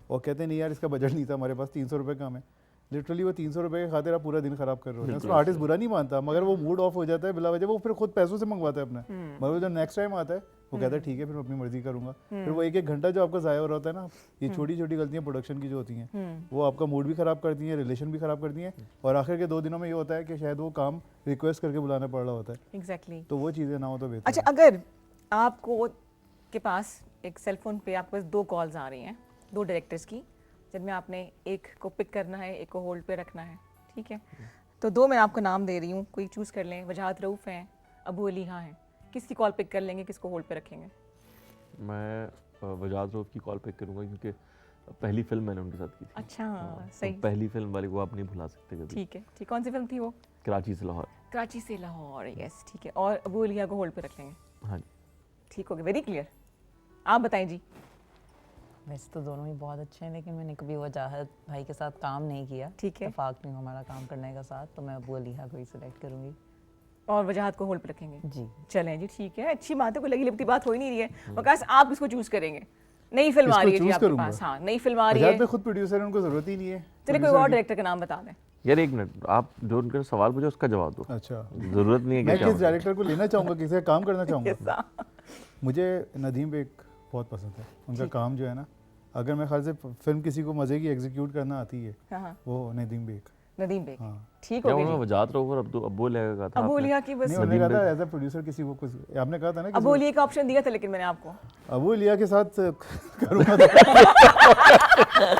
और कहते हैं नहीं यार इसका बजट नहीं था हमारे पास, 300 रुपये कम है। लिटरली वो 300 रुपये के खातिर आप पूरा दिन खराब कर रहे हो। उसमें आर्टिस्ट बुरा नहीं मानता, मगर वो मूड ऑफ हो जाता है बिला वजह, वो फिर खुद पैसों से मंगवाता है अपना। मगर जो नेक्स्ट टाइम आता है वो कहता है ठीक है फिर मैं अपनी मर्जी करूंगा। फिर वो 1-1 घंटा जो आपका ज़ाया हो रहा होता है ना, ये छोटी छोटी गलतियाँ प्रोडक्शन की जो होती हैं वो आपका मूड भी ख़राब करती हैं, रिलेशन भी ख़राब करती हैं, और आखिर के 2 दिनों में ये होता है कि शायद वो काम रिक्वेस्ट करके बुलाना पड़ रहा होता है। एग्जैक्टली। तो वो चीज़ें ना हो तो बेहतर अच्छा, अगर आपको के पास एक सेलफोन पे आपके पास 2 कॉल्स आ रही हैं 2 डायरेक्टर्स की, जिनमें आपने एक को पिक करना है, एक को होल्ड पे रखना है, ठीक है? तो 2 मैं आपको नाम दे रही हूँ, कोई चूज़ कर लें। वजाहत रऊफ़ हैं, अबू अली हाँ हैं, किसकी कॉल पिक कर लेंगे, किसको होल्ड पे रखेंगे? मैं वजाहत रऊफ़ की कॉल पिक करूंगा, क्योंकि पहली फिल्म मैंने उनके साथ की थी। अच्छा, तो सही, पहली फिल्म वाली को आप नहीं भुला सकते कभी। ठीक है। ठीक, कौन सी फिल्म थी वो? कराची से लाहौर। कराची से लाहौर, यस, ठीक है। और अबू अलिया को होल्ड पे रख लेंगे, हाँ जी। ठीक हो गया, वेरी क्लियर। आप बताएं जी। वैसे तो दोनों ही बहुत अच्छे हैं, लेकिन मैंने कभी वजाहत भाई के साथ काम नहीं किया, ठीक है। इत्तेफाक नहीं हुआ हमारा काम करने का साथ, तो मैं अबू अलीहा को ही सिलेक्ट करूंगी। और वजाहत को होल्ड पे रखेंगे, जी। चलें जी, ठीक है, अच्छी बात है, कोई लगी लिपटी बात हो ही नहीं रही है। वकास आप किसको चूज करेंगे? नई फिल्म आ किसको रही है जी choose आपके करूंगा? पास, हाँ, नई फिल्म आ रही वजाहत है, पे खुद प्रोड्यूसर है, उनको ज़रूरत ही नहीं है। चलिए कोई और डायरेक्टर का नाम बता दें। यार एक मिनट, आप जो उनका सवाल पूछा उसका जवाब दो। अच्छा, जरूरत नहीं है मैं कि किस डायरेक्टर को लेना चाहूँगा, किसी का काम करना चाहूँगा? ऐसा। मुझे नदीम बेग बहुत पसंद है, उनका काम जो है ना, अगर मैं ख्याल से फिल्म किसी को मज़े की एग्जीक्यूट करना आती है हाँ, वो नदीम बेग। नदीम बेग, हाँ। ठीक क्या हो उन्होंने गया जी। वजाहत रऊफ़ और अब्बू अलिया का था अबू आपने? अलिया की बस, नहीं उन्होंने कहा था एज ए प्रोड्यूसर किसी को कुछ, आपने कहा था ना अबू अलिया का ऑप्शन दिया था लेकिन मैंने आपको। अबू लिया के साथ करूँगा तो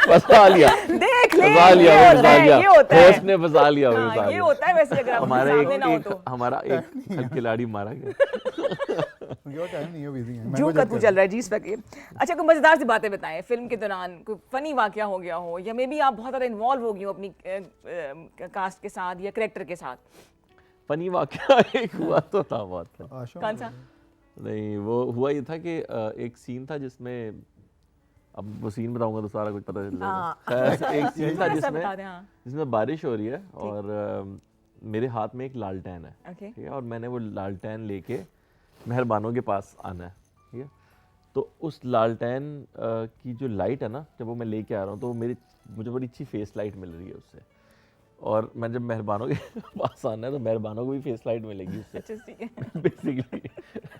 फंसा लिया, देख ले, फंसा लिया, ये वो होता फंसा है, लिया, ये होता है। होस्ट ने फंसा लिया, वो हाँ, फंसा ये लिया। होता है वैसे, अगर आप हमारा सामने ना हो तो। हमारा एक खिलाड़ी मारा गया। उनके पास टाइम नहीं है, बिजी हैं। जो कद्दू चल रहा है जी इस वक्त ये। अच्छा, कोई मजेदार सी बातें बताएं फिल्म के दौरान, कोई फनी वाकया हो गया हो, या मे बी आप बहुत ज़्यादा इन्वॉल्व हो गई हो अपनी कास्ट के साथ या करेक्टर के साथ। फनी वाकया एक हुआ तो था बहुत फनी। आशा कौन सा? नहीं, वो हुआ ये था कि एक सीन था जिसमें, अब वो सीन बताऊंगा तो सारा कुछ पता चल जाएगा। हाँ। खैर, एक सीन था ऐसा बता दें, हाँ। जिसमें बारिश हो रही है और मेरे हाथ में एक लालटेन है, ओके। ठीक है, और मैंने वो लालटेन लेके मेहरबानों के पास आना है, ठीक है। तो उस लालटेन की जो लाइट है ना, जब वो मैं लेके आ रहा हूँ तो मुझे बड़ी अच्छी फेस लाइट मिल रही है उससे, और मैं जब मेहरबानों के पास आना है तो मेहरबानों को भी फेस लाइट मिलेगी उससे अच्छा, ठीक है। बेसिकली।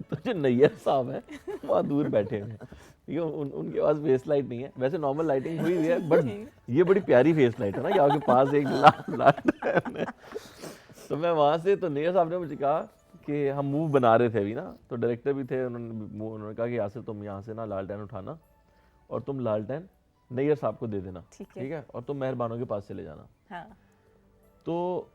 तो जो नैयर साहब है वहाँ दूर बैठे हैं, ठीक है, उनके पास फेस लाइट नहीं है, वैसे नॉर्मल लाइटिंग हुई हुई है, बट ये बड़ी प्यारी फेस लाइट है ना कि आपके पास एक लालटेन है। तो मैं वहाँ से, तो नैयर साहब ने मुझे कहा कि हम मूव बना रहे थे अभी ना, तो डायरेक्टर भी थे, उन्होंने कहा कि यहाँ से तुम यहाँ से ना लालटेन उठाना और तुम लालटेन नैयर साहब को दे देना, ठीक है। ठीक है, और तुम मेहरबानों के पास चले जाना। हाँ, तो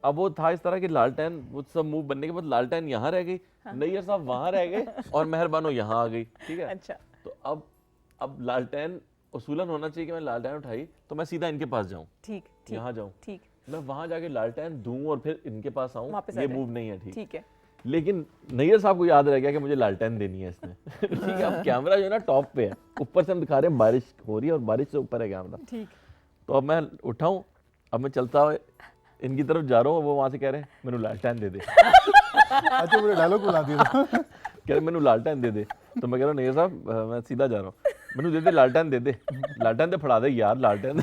अब वो था इस तरह कि लालटेन, वो सब मूव बनने के बाद लालटेन यहाँ रह गई, नैयर साहब वहाँ रह गए और मेहरबानों यहाँ आ गई, ठीक है। अच्छा, तो अब लालटेन उसूलन होना चाहिए कि मैं लालटेन उठाई तो मैं सीधा इनके पास जाऊँ, ठीक, ठीक, यहाँ जाऊँ, ठीक, मैं वहाँ जाके लालटेन दूँ और फिर इनके पास आऊँ, वापस आ ये जाए। मूव नहीं है, ठीक। ठीक है। लेकिन नैयर साहब को याद रह गया कि मुझे लालटेन देनी है इसने। ठीक है, अब कैमरा जो है ना टॉप पे है, ऊपर से हम दिखा रहे हैं बारिश हो रही है और बारिश से ऊपर है कैमरा। ठीक। तो अब मैं उठाऊं, अब मैं चलता हुआ इनकी तरफ जा रहा हूँ, वो वहाँ से कह रहे हैं मैंने लालटेन दे दे। अच्छा मुझे डायलॉग बुला दिया था। कह रहे मैंने लालटेन दे दे। तो मैं कह रहा हूँ नैयर साहब मैं सीधा जा रहा हूँ, मैंने दे दे लालटेन दे दे, लालटेन दे फड़ा दे यार लालटेन।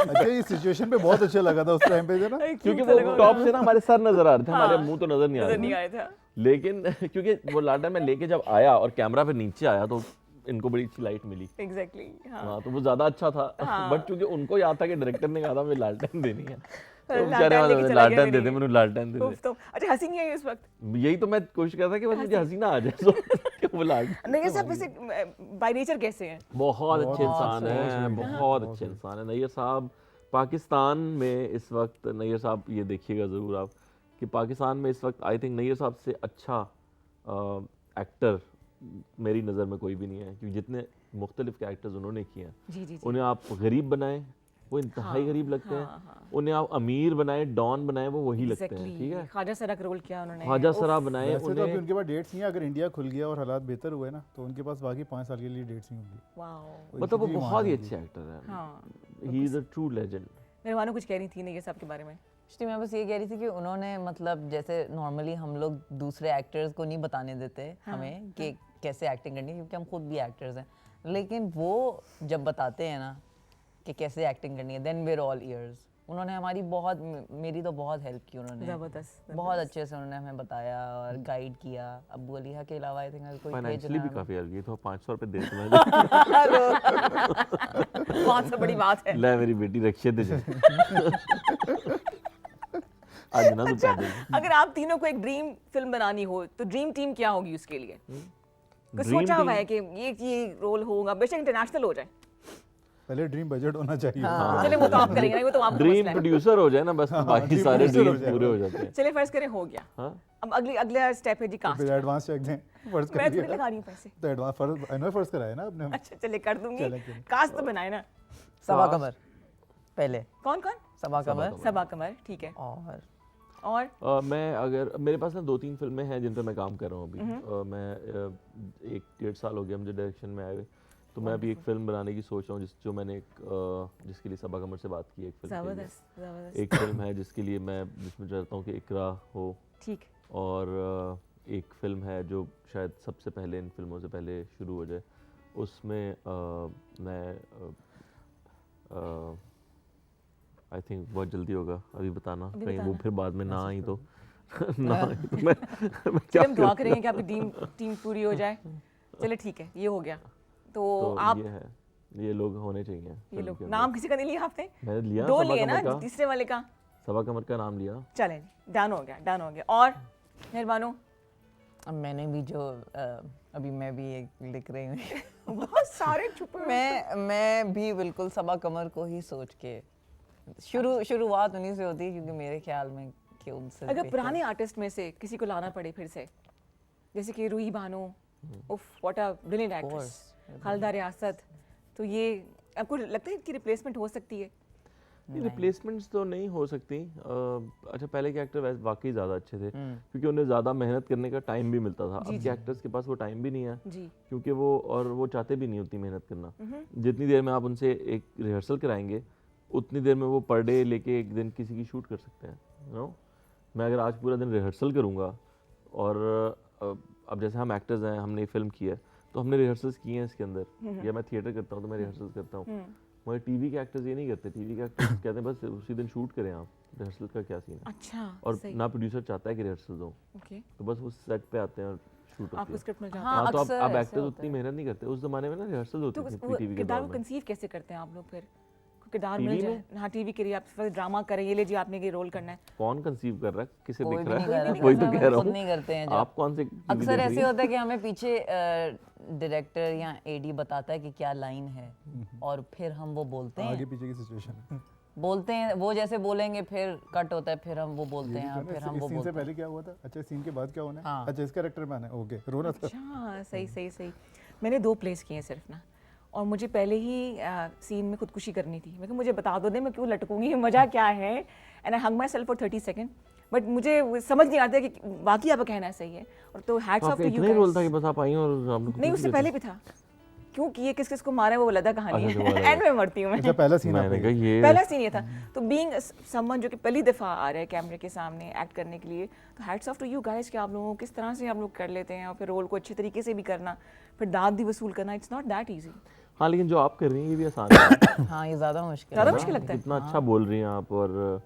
अच्छा ये सिचुएशन पे बहुत अच्छा लगा था उस टाइम पे जो ना, क्योंकि वो टॉप से ना हमारे सर नजर आ रहे थे, हमारे मुंह तो नजर नहीं आ नजर नहीं रहे आया था। लेकिन क्योंकि वो लालटेन मैं लेके जब आया और कैमरा पे नीचे आया तो इनको बड़ी अच्छी लाइट मिली। एग्जैक्टली। हाँ। हाँ तो वो ज्यादा अच्छा था। बट क्योंकि उनको याद था कि डायरेक्टर ने कहा था मुझे लालटेन देनी है, तो लालटेन बेचारे लेके वहाँ चला लालटेन गया दे दे, मेरी। मैंने लालटेन दे उफ, तो अच्छा हंसी नहीं आई उस वक्त? दे। यही तो मैं कोशिश कर रहा था कि बस मुझे हंसी ना आ जाए so, कि वो लालटेन। नैयर साहब वैसे बाय नेचर कैसे हैं? बहुत अच्छे इंसान हाँ। हैं, बहुत अच्छे इंसान हैं नैयर साहब। पाकिस्तान में इस वक्त नैयर साहब, ये देखिएगा ज़रूर आप कि पाकिस्तान में इस वक्त आई थिंक नैयर साहब से अच्छा एक्टर मेरी नज़र में कोई भी नहीं है, क्योंकि जितने मुख्तलिफ कैरेक्टर्स उन्होंने किए हैं, जी जी जी। उन्हें आप गरीब बनाए वो इंतहाई गरीब लगते हैं, उन्हें आप अमीर बनाए, डॉन बनाए, वो वही लगते हैं। ठीक Exactly. है, ख्वाजा सरा का रोल किया उन्होंने। ख्वाजा उफ, सरा बनाए वैसे तो अभी उन्हें। उनके पास डेट्स नहीं है, अगर इंडिया खुल गया और हालात बेहतर हुए ना तो उनके पास बाकी 5 साल के लिए डेट्स नहीं होंगी। वाओ। मतलब वो इतनी बहुत ही महान अच्छे एक्टर हैं, हाँ। He is a true legend. मेरे मानो कुछ कह रही थी नैयर साहब के बारे में। श्री मैं बस ये कह रही थी कि उन्होंने मतलब जैसे नॉर्मली हम लोग दूसरे एक्टर्स को नहीं बताने देते हमें कि कैसे एक्टिंग करनी है, क्योंकि हम खुद भी एक्टर्स हैं, लेकिन वो जब बताते हैं ना कि कैसे एक्टिंग करनी है, then we are all ears. उन्होंने हमारी बहुत, मेरी तो बहुत हेल्प की उन्होंने, जबरदस्त। बहुत अच्छे से उन्होंने हमें बताया और गाइड किया। अब्बू अलीहा के अलावा आई थिंक अगर कोई फाइनेंशियली भी काफ़ी हेल्प की, तो 500 रुपए दे तुम्हें। 500 बड़ी बात है। ले मेरी बेटी रक्षे दे जा। आज ना तू पैदल। अगर आप तीनों को एक ड्रीम फिल्म बनानी हो तो ड्रीम टीम क्या होगी उसके लिए? कुछ Dream सोचा हुआ team? है कि ये रोल होगा, बेशक इंटरनेशनल हो जाए। पहले ड्रीम बजट होना चाहिए। चलिए वो तो आप करेंगे ना, वो तो आपका ड्रीम मसला है। प्रोड्यूसर हो जाए ना बस, बाकी dream सारे producer हो ड्रीम जाए। पूरे हो जाते हैं। चलिए फर्ज करें हो गया। हाँ? अब अगला स्टेप है जी कास्ट। फिर एडवांस चेक दें, फर्स्ट मैं कर थोड़ी दिया लगा रही हूँ पैसे। तो एडवांस फर्स्ट कराया ना आपने। अच्छा चलिए कर दूंगी। चलें, चलें। कास्ट तो बनाए ना। सबा कमर पहले, कौन कौन? सबा कमर सबा कमर, ठीक है। और मैं अगर मेरे पास ना 2-3 फिल्में हैं जिन पर मैं काम कर रहा हूँ अभी। मैं 1-1.5 साल हो गया मुझे डायरेक्शन में आए हुए, तो मैं अभी एक फिल्म बनाने की सोच रहा हूँ जो मैंने जिसके लिए सबा कमर से बात की है। एक फिल्म के लिए। जबरदस्त जबरदस्त। एक फिल्म है जिसके लिए मैं जिसमें चाहता हूँ कि इकरा हो, ठीक। और एक फिल्म है जो शायद सबसे पहले इन फिल्मों से पहले शुरू हो जाए, उसमें मैं आई थिंक बहुत जल्दी होगा, अभी बताना कहीं वो फिर बाद में ना आई तो ना आई तो मैं क्या चलिए हम दुआ करेंगे कि आपकी टीम पूरी हो जाए। चलिए ठीक है, ये हो गया। तो आप ये है, ये लोग होने चाहिए ये फिल्म लोग के नाम अंदर। किसी का नहीं लिया आपने? मैंने लिया दो सबा लिए ना, कमर का, तीसरे वाले का? सबा कमर का नाम लिया। चलें जी, डन हो गया, डन हो गया। और मेहरबानो अब मैंने भी जो अभी मैं भी एक लिख रही हूँ बहुत सारे छुपे हुए मैं भी बिल्कुल सबा कमर को ही सोच के शुरुआत उन्हीं से होती है, क्योंकि मेरे ख्याल में कि उनसे अगर बेहतर- पुराने आर्टिस्ट में से किसी को लाना पड़े फिर से, जैसे कि रूही बानो, उफ what a brilliant actress, Khalida Riyasat, तो ये आपको लगता है कि रिप्लेसमेंट हो सकती है? रिप्लेसमेंट्स तो नहीं हो सकती। अच्छा पहले के एक्टर वैसे वाकई ज़्यादा अच्छे थे, क्योंकि उन्हें ज़्यादा मेहनत करने का टाइम भी मिलता था। अब के एक्टर्स के पास वो टाइम भी नहीं है, जी। क्योंकि वो चाहते भी नहीं उतनी मेहनत करना। जितनी देर में आप उनसे एक रिहर्सल कराएंगे उतनी देर में वो पर डे लेके एक दिन किसी की शूट कर सकते हैं, यू नो। मैं अगर आज पूरा दिन रिहर्सल करूँगा, और अब जैसे हम एक्टर्स हैं, हमने फिल्म की है तो हमने रिहर्सल्स किए हैं इसके अंदर, या मैं थिएटर करता हूँ तो मैं रिहर्सल्स करता हूँ। मगर टीवी के एक्टर्स ये नहीं करते। टीवी के एक्टर्स कहते हैं बस उसी दिन शूट करें आप, रिहर्सल का क्या सीन है। अच्छा, और सही। ना प्रोड्यूसर चाहता है कि रिहर्सल्स हो, ओके, तो बस वो सेट पे आते हैं और शूट होती आपको है। स्क्रिप्ट मिल जाता हाँ, हाँ तो अक्सर अब ऐसे एक्टर्स होता उतनी है। मेहनत नहीं करते। उस जमाने में ना रिहर्सल होती तो थी वो टीवी के किरदार दौर को में। कंसीव कैसे करते हैं आप लोग फिर? किरदार TV मिल में? जाए, हाँ टीवी के लिए आप फिर ड्रामा करें, ये लीजिए आपने ये रोल करना है। कौन कंसीव कर रहा है, किसे कोई दिख भी रहा नहीं कर है? रहा, वही तो खुद कह रहा नहीं करते हैं हूँ। जब। आप कौन से TV अक्सर देख रही ऐसे हैं? होता है कि हमें पीछे डायरेक्टर या एडी बताता है कि क्या लाइन है, और फिर हम वो बोलते आगे हैं पीछे की सिचुएशन। वो जैसे बोलेंगे फिर कट होता है, फिर हम वो बोलते हैं, फिर हम वो सीन से बोलते हैं। पहले क्या हुआ था? अच्छा सीन के बाद क्या होना है? हाँ। अच्छा इस कैरेक्टर में आना है, ओके, रोना था। अच्छा, सही सही सही। मैंने 2 प्लेस किए हैं सिर्फ ना, और मुझे पहले ही सीन में खुदकुशी करनी थी। मैं कहा मुझे बता दो दे, मैं क्यों लटकूंगी, मज़ा क्या है। And I hung my self for 30 second. But मुझे वो समझ नहीं आता कि बाकी आपका कहना सही है। और तो हैट्स ऑफ आपका टू यू इतना ही रोल था कि बस आप आई और आपने नहीं, उससे पहले भी था। क्यों किए, किस किस को मारा है वो अलग कहानी अच्छा, वो है। अलग एंड में मरती हूँ मैं। अच्छा पहला सीन मैंने आपका कहा ये पहला सीन ये था। तो बीइंग समवन जो कि पहली दफ़ा आ रहा है कैमरे के सामने एक्ट करने के लिए, तो hats off to you guys कि आप लोगों को किस तरह से आप लोग कर लेते हैं और फिर रोल को अच्छे तरीके से भी करना, फिर दाद भी वसूल करना, इट्स नॉट दैट ईजी। हाँ, लेकिन जो आप कर रही हैं ये भी आसान है। हाँ, ये ज़्यादा मुश्किल ज़्यादा है। मुश्किल लगता है। कितना अच्छा बोल रही हैं आप और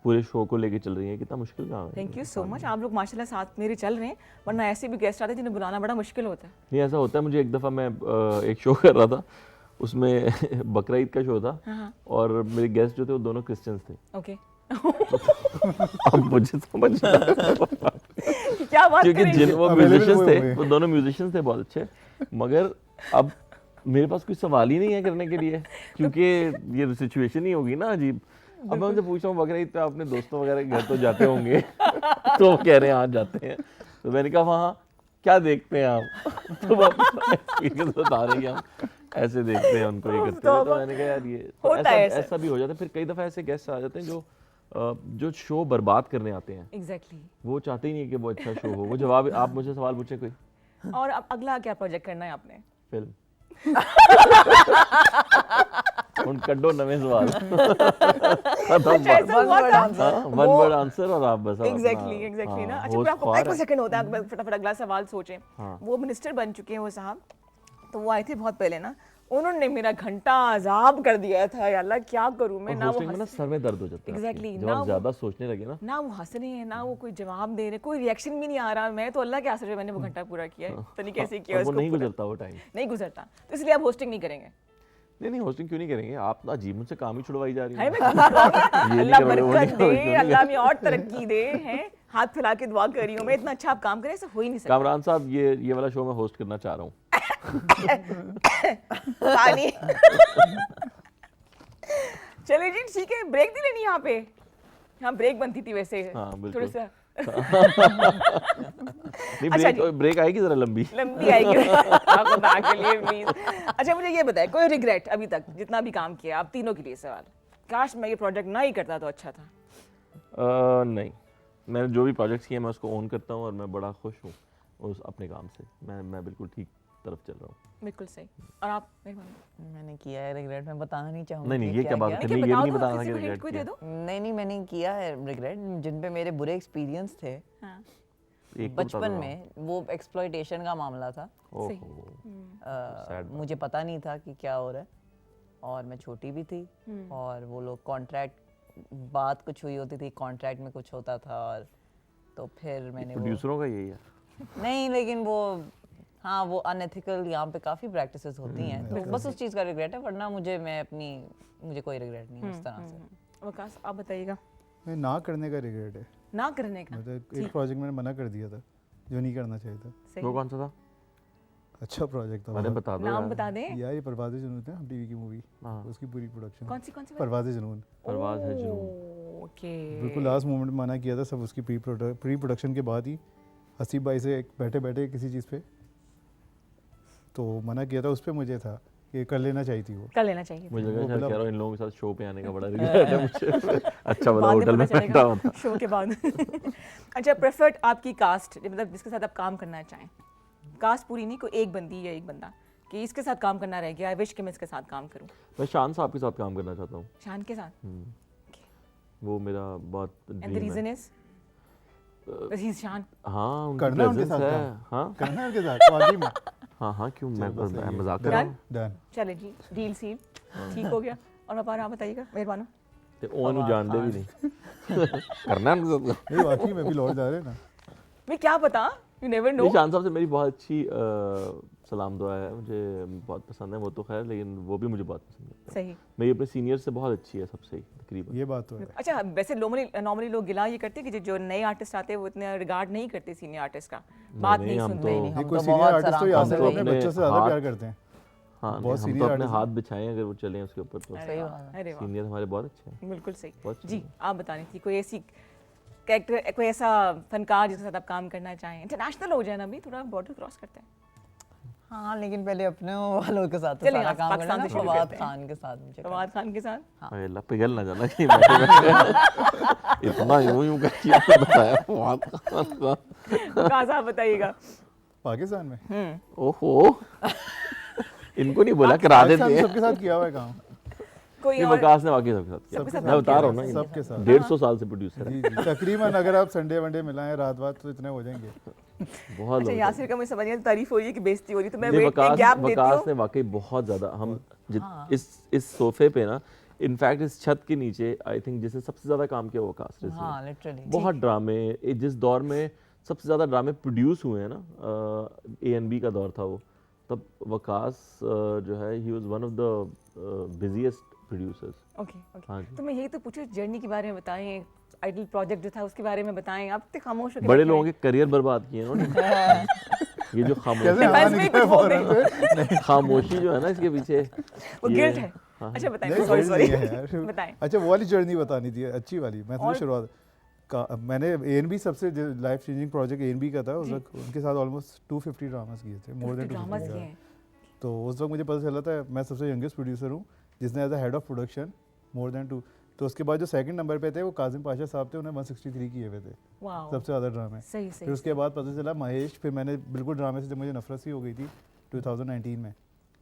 पूरे शो को लेके चल रही हैं, कितना मुश्किल काम है। Thank you so much. आप लोग माशाल्लाह साथ मेरे चल रहे हैं, वरना ऐसे भी गेस्ट आते हैं जिन्हें बुलाना बड़ा मुश्किल होता है। नहीं, ऐसा होता है। मुझे एक दफ़ा मैं एक शो कर रहा था, उसमें बकरा ईद का शो था और मेरे गेस्ट जो थे वो दोनों क्रिश्चियंस थे। ओके। अब मुझे समझ नहीं आ रहा। क्या बात क्योंकि करें। जिन वो Available म्यूजिशियंस हुए थे, हुए। वो दोनों म्यूजिशियंस थे बहुत अच्छे, मगर अब मेरे पास कोई सवाल ही नहीं है करने के लिए, क्योंकि ये सिचुएशन ही होगी ना अजीब। अब मैं उनसे पूछ रहा हूँ बकरा ईद पे अपने दोस्तों वगैरह के घर तो जाते होंगे तो वो कह रहे हैं हाँ जाते हैं। तो मैंने कहा वहाँ क्या देखते हैं आप? तो वो एक्सपीरियंस बता रहे हैं हम ऐसे देखते हैं उनको ये करते हैं। तो मैंने कहा यार ये तो होता है ऐसा। ऐसा भी हो जाता है। फिर कई दफ़ा ऐसे गेस्ट आ जाते हैं जो शो बर्बाद करने आते हैं। एग्जैक्टली। वो चाहते ही नहीं है कि वो अच्छा शो हो। वो जवाब आप मुझे सवाल पूछे कोई और अब अगला क्या प्रोजेक्ट करना है आपने? फिल्म उन कड्डो नवे सवाल ऐसा हुआ था? वन वर्ड आंसर और आप बस एग्जैक्टली ना। अच्छा फिर आपको एक सेकंड होता है, आप फटाफट अगला सवाल सोचें। वो मिनिस्टर बन चुके हैं वो साहब, तो वो आए थे बहुत पहले ना, उन्होंने मेरा घंटा अजाब कर दिया था। यार अल्लाह क्या करूं मैं। ना वो में ना सर में दर्द हो जाता है। Exactly, जब ना आप वो- ज्यादा सोचने लगे ना वो हंस रहे हैं, ना वो कोई जवाब दे रहे, कोई रिएक्शन भी नहीं आ रहा। मैं तो अल्लाह के आसरे मैंने वो घंटा पूरा किया है, तो नहीं कैसे किया और वो उसको नहीं पूरा। गुजरता वो टाइम। नहीं गुजरता, तो इसलिए आप होस्टिंग नहीं करेंगे। नहीं होस्टिंग क्यों नहीं करेंगे? आप ना अजीब मुझसे काम ही छुड़वाई जा रही हाय है। मैं क्यों करूंगा? नहीं अल्लाह करोगे, वो नहीं बरकत करोगे, दे, क्यों नहीं अल्लाह में और तरक्की दे, हैं हाथ फैला के दुआ कर रही हूं मैं। इतना अच्छा आप काम करें, ऐसा हो ही नहीं सकता। कामरान साहब ये वाला शो मैं होस्ट करना चाह रहा हूँ। पानी। चलिए जी ठीक है, ब्रेक नहीं लेनी यहाँ पे। यहाँ ब्रेक बनती थी वैसे। हाँ, बिल्कुल। थोड़ा सा नहीं अच्छा ब्रेक आएगी जरा लंबी। लंबी आएगी खुदा के लिए प्लीज। अच्छा मुझे ये बताएं, कोई रिग्रेट अभी तक जितना भी काम किया आप तीनों के लिए? सवाल, काश मैं ये प्रोजेक्ट ना ही करता तो अच्छा था। नहीं, मैंने जो भी प्रोजेक्ट्स किए मैं उसको ओन करता हूँ और मैं बड़ा खुश हूँ उस अपने काम से। मैं बिल्कुल ठीक तरफ चल रहा हूँ। बिल्कुल सही। और आप? मेहरबानी। मैंने किया है रिग्रेट, मैं बताना नहीं चाहूँगी। नहीं ये क्या बात किया। करनी, ये भी नहीं बताना था कि किसी को regret कोई किया। दे दो। नहीं मैंने किया है रिग्रेट जिन पे मेरे बुरे एक्सपीरियंस थे हाँ एक तो बता बचपन दो में। वो एक्सप्लॉयटेशन का मामला था। ओहो, अ, मुझे पता नहीं था कि क्या हो रहा है और मैं छोटी भी थी और वो लोग कॉन्ट्रैक्ट बात कुछ हुई होती थी, कॉन्ट्रैक्ट में कुछ होता था और तो फिर मैंने वो प्रोड्यूसरों का यही है। नहीं लेकिन वो हाँ वो अनएथिकल यहाँ पे काफ़ी प्रैक्टिसेस होती हैं तो बस उस चीज़ का रिग्रेट है, वरना मुझे कोई रिग्रेट नहीं है उस तरह से। वकास आप बताइएगा। मैं ना करने का रिग्रेट है। ना करने का? मतलब एक प्रोजेक्ट मैंने मना कर दिया था जो नहीं करना चाहिए था। सही। वो कौन सा था? अच्छा प्रोजेक्ट था मैंने बहुत। बता दो नाम यार। बता दें। यार ये परवाज़े जुनून थे हम टीवी की मूवी, हाँ। उसकी पूरी प्रोडक्शन। कौन सी परवाज़े जुनून। परवाज़ है जुनून। ओके। बिल्कुल लास्ट मोमेंट में मना किया था, सब उसकी प्री प्रोडक्शन के बाद ही हसीब भाई से बैठे बैठे किसी चीज़ पे तो मना किया था। उस पर मुझे था कि कर लेना चाहिए थी वो। कर लेना चाहिए। मुझे लगा वो शायद मतलब- कह रहा हूँ इन लोगों के साथ शो पे आने का बड़ा रिग्रेट है मुझे। अच्छा वाला बाद में होटल में पता बैठा हुआ था। शो के बाद। अच्छा प्रेफर्ड आपकी कास्ट, मतलब जिसके साथ आप काम करना चाहें, कास्ट पूरी नहीं, कोई एक बंदी या एक बंदा कि इसके साथ काम करना रह गया, आई विश कि मैं इसके साथ काम करूं। मैं शान साहब के साथ काम करना चाहता हूँ। शान के साथ? वो मेरा बहुत एंड द ड्रीम रीजन है। इज बस ही इज शान। हाँ उनकी करना उनके presence साथ है। काम। हाँ करना है उनके साथ वाकई में। हाँ क्यों मैं मजाक कर Done? रहा हूँ। डन। चले जी, डील सील ठीक हो गया। और अपार आप बताइएगा मेहरबान। ते ओनू जानते भी नहीं। करना है उनके साथ। नहीं वाकई में भी लौट जा रहे हैं ना। मैं क्या पता, यू नेवर नो। नहीं, शान साहब से मेरी बहुत अच्छी सलाम दुआ है, मुझे बहुत पसंद है वो तो खैर, लेकिन वो भी मुझे बहुत पसंद है। सही। मेरी अपने सीनियर से बहुत अच्छी है सबसे तकरीबन। ये बात तो है। अच्छा वैसे नॉर्मली लोग गिला ये करते हैं कि जो नए आर्टिस्ट आते हैं वो इतने रिगार्ड नहीं करते सीनियर आर्टिस्ट का, बात नहीं हम सुनते। तो- हम नहीं तो कोई सीनियर बहुत आर्टिस्ट तो सराहना यासिर को करते अपने हैं। बच्चों से ज़्यादा हाथ- प्यार करते हैं। हाँ बहुत नहीं, हम senior तो अपने artist हाथ बिछाएं अगर वो चलें उसके ऊपर तो। सही बात है। अरे वाह, सीनियर हमारे बहुत अच्छे हैं। बिल्कुल सही। बहुत जी आप बतानी थी कोई ऐसी कैरेक्टर, कोई ऐसा फनकार जिसके साथ आप काम करना चाहें, इंटरनेशनल हो जाए ना, अभी थोड़ा बॉर्डर क्रॉस करते हैं। हाँ लेकिन पहले अपने वालों के साथ तो चलिए, सारा आप काम करना पाकिस्तान ना, से शुरू फवाद करते हैं। खान के साथ मुझे करना। फवाद खान के साथ अरे अल्लाह पिघल ना जाना कि इतना यूं कर किया बताया बहुत वकास आप बताइएगा। पाकिस्तान में ओहो इनको नहीं बोला करा देते पाकिस्तान में हैं सबके साथ किया हुआ है काम। कोई ये और वकास ने वाकई सबके साथ सबके किया साथ मैं बता रहा हूँ ना सबके साथ 150 साल से प्रोड्यूसर है जी जी तकरीबन अगर आप संडे वनडे मिलाएं रात वात तो इतने हो जाएंगे। बहुत अच्छा लोग यासिर का मुझे समझ नहीं आता, तारीफ हो रही है कि बेइज्जती हो रही है, तो मैं नहीं, वेट में गैप देती वकास हूँ। ने वाकई बहुत ज़्यादा हम इस सोफे पे ना इनफैक्ट इस छत के नीचे आई थिंक जिसने सबसे ज़्यादा काम किया वो वकास ने हाँ लिटरली बहुत ड्रामे जिस दौर में सबसे ज़्यादा ड्रामे प्रोड्यूस हुए हैं ना ANB का दौर था वो तब वकास जो है he was one of the busiest producers okay हाँ ओके, जी। तो मैं यही तो पूछूं जर्नी के बारे में बताएं, आइडल प्रोजेक्ट जो था उसके बारे में बताएं। आप इतने खामोश हो के बड़े बैठे लोगों हैं। के करियर बर्बाद किए इन्होंने ये जो कैसे बस हाँ में निकले कुछ बोल फौरन? खामोशी जो है ना इसके पीछे वो ये- गिल्ट है। अच्छा बताएं, नहीं, सॉरी guilt सॉरी नहीं है यार। बताएं। अच्छा वो वाली जर्नी बतानी थी अच्छी वाली। मैं तुम्हें और- शुरुआत मैंने ANB सबसे लाइफ चेंजिंग प्रोजेक्ट ANB का था उस वक्त उनके साथ ऑलमोस्ट 250 ड्रामास किए थे, मोर देन ड्रामास 250 किए हैं। तो उस वक्त मुझे पता चला था मैं सबसे यंगेस्ट प्रोड्यूसर हूँ जिसने as a head of production more than 2। तो उसके बाद जो सेकंड नंबर पे थे वो काजिम पाशा साहब थे, उन्हें 163 किए हुए थे वाओ, सबसे ज़्यादा ड्रामे। सही फिर सही। उसके बाद पता चला महेश, फिर मैंने बिल्कुल ड्रामे से जब मुझे नफरत सी हो गई थी 2019 में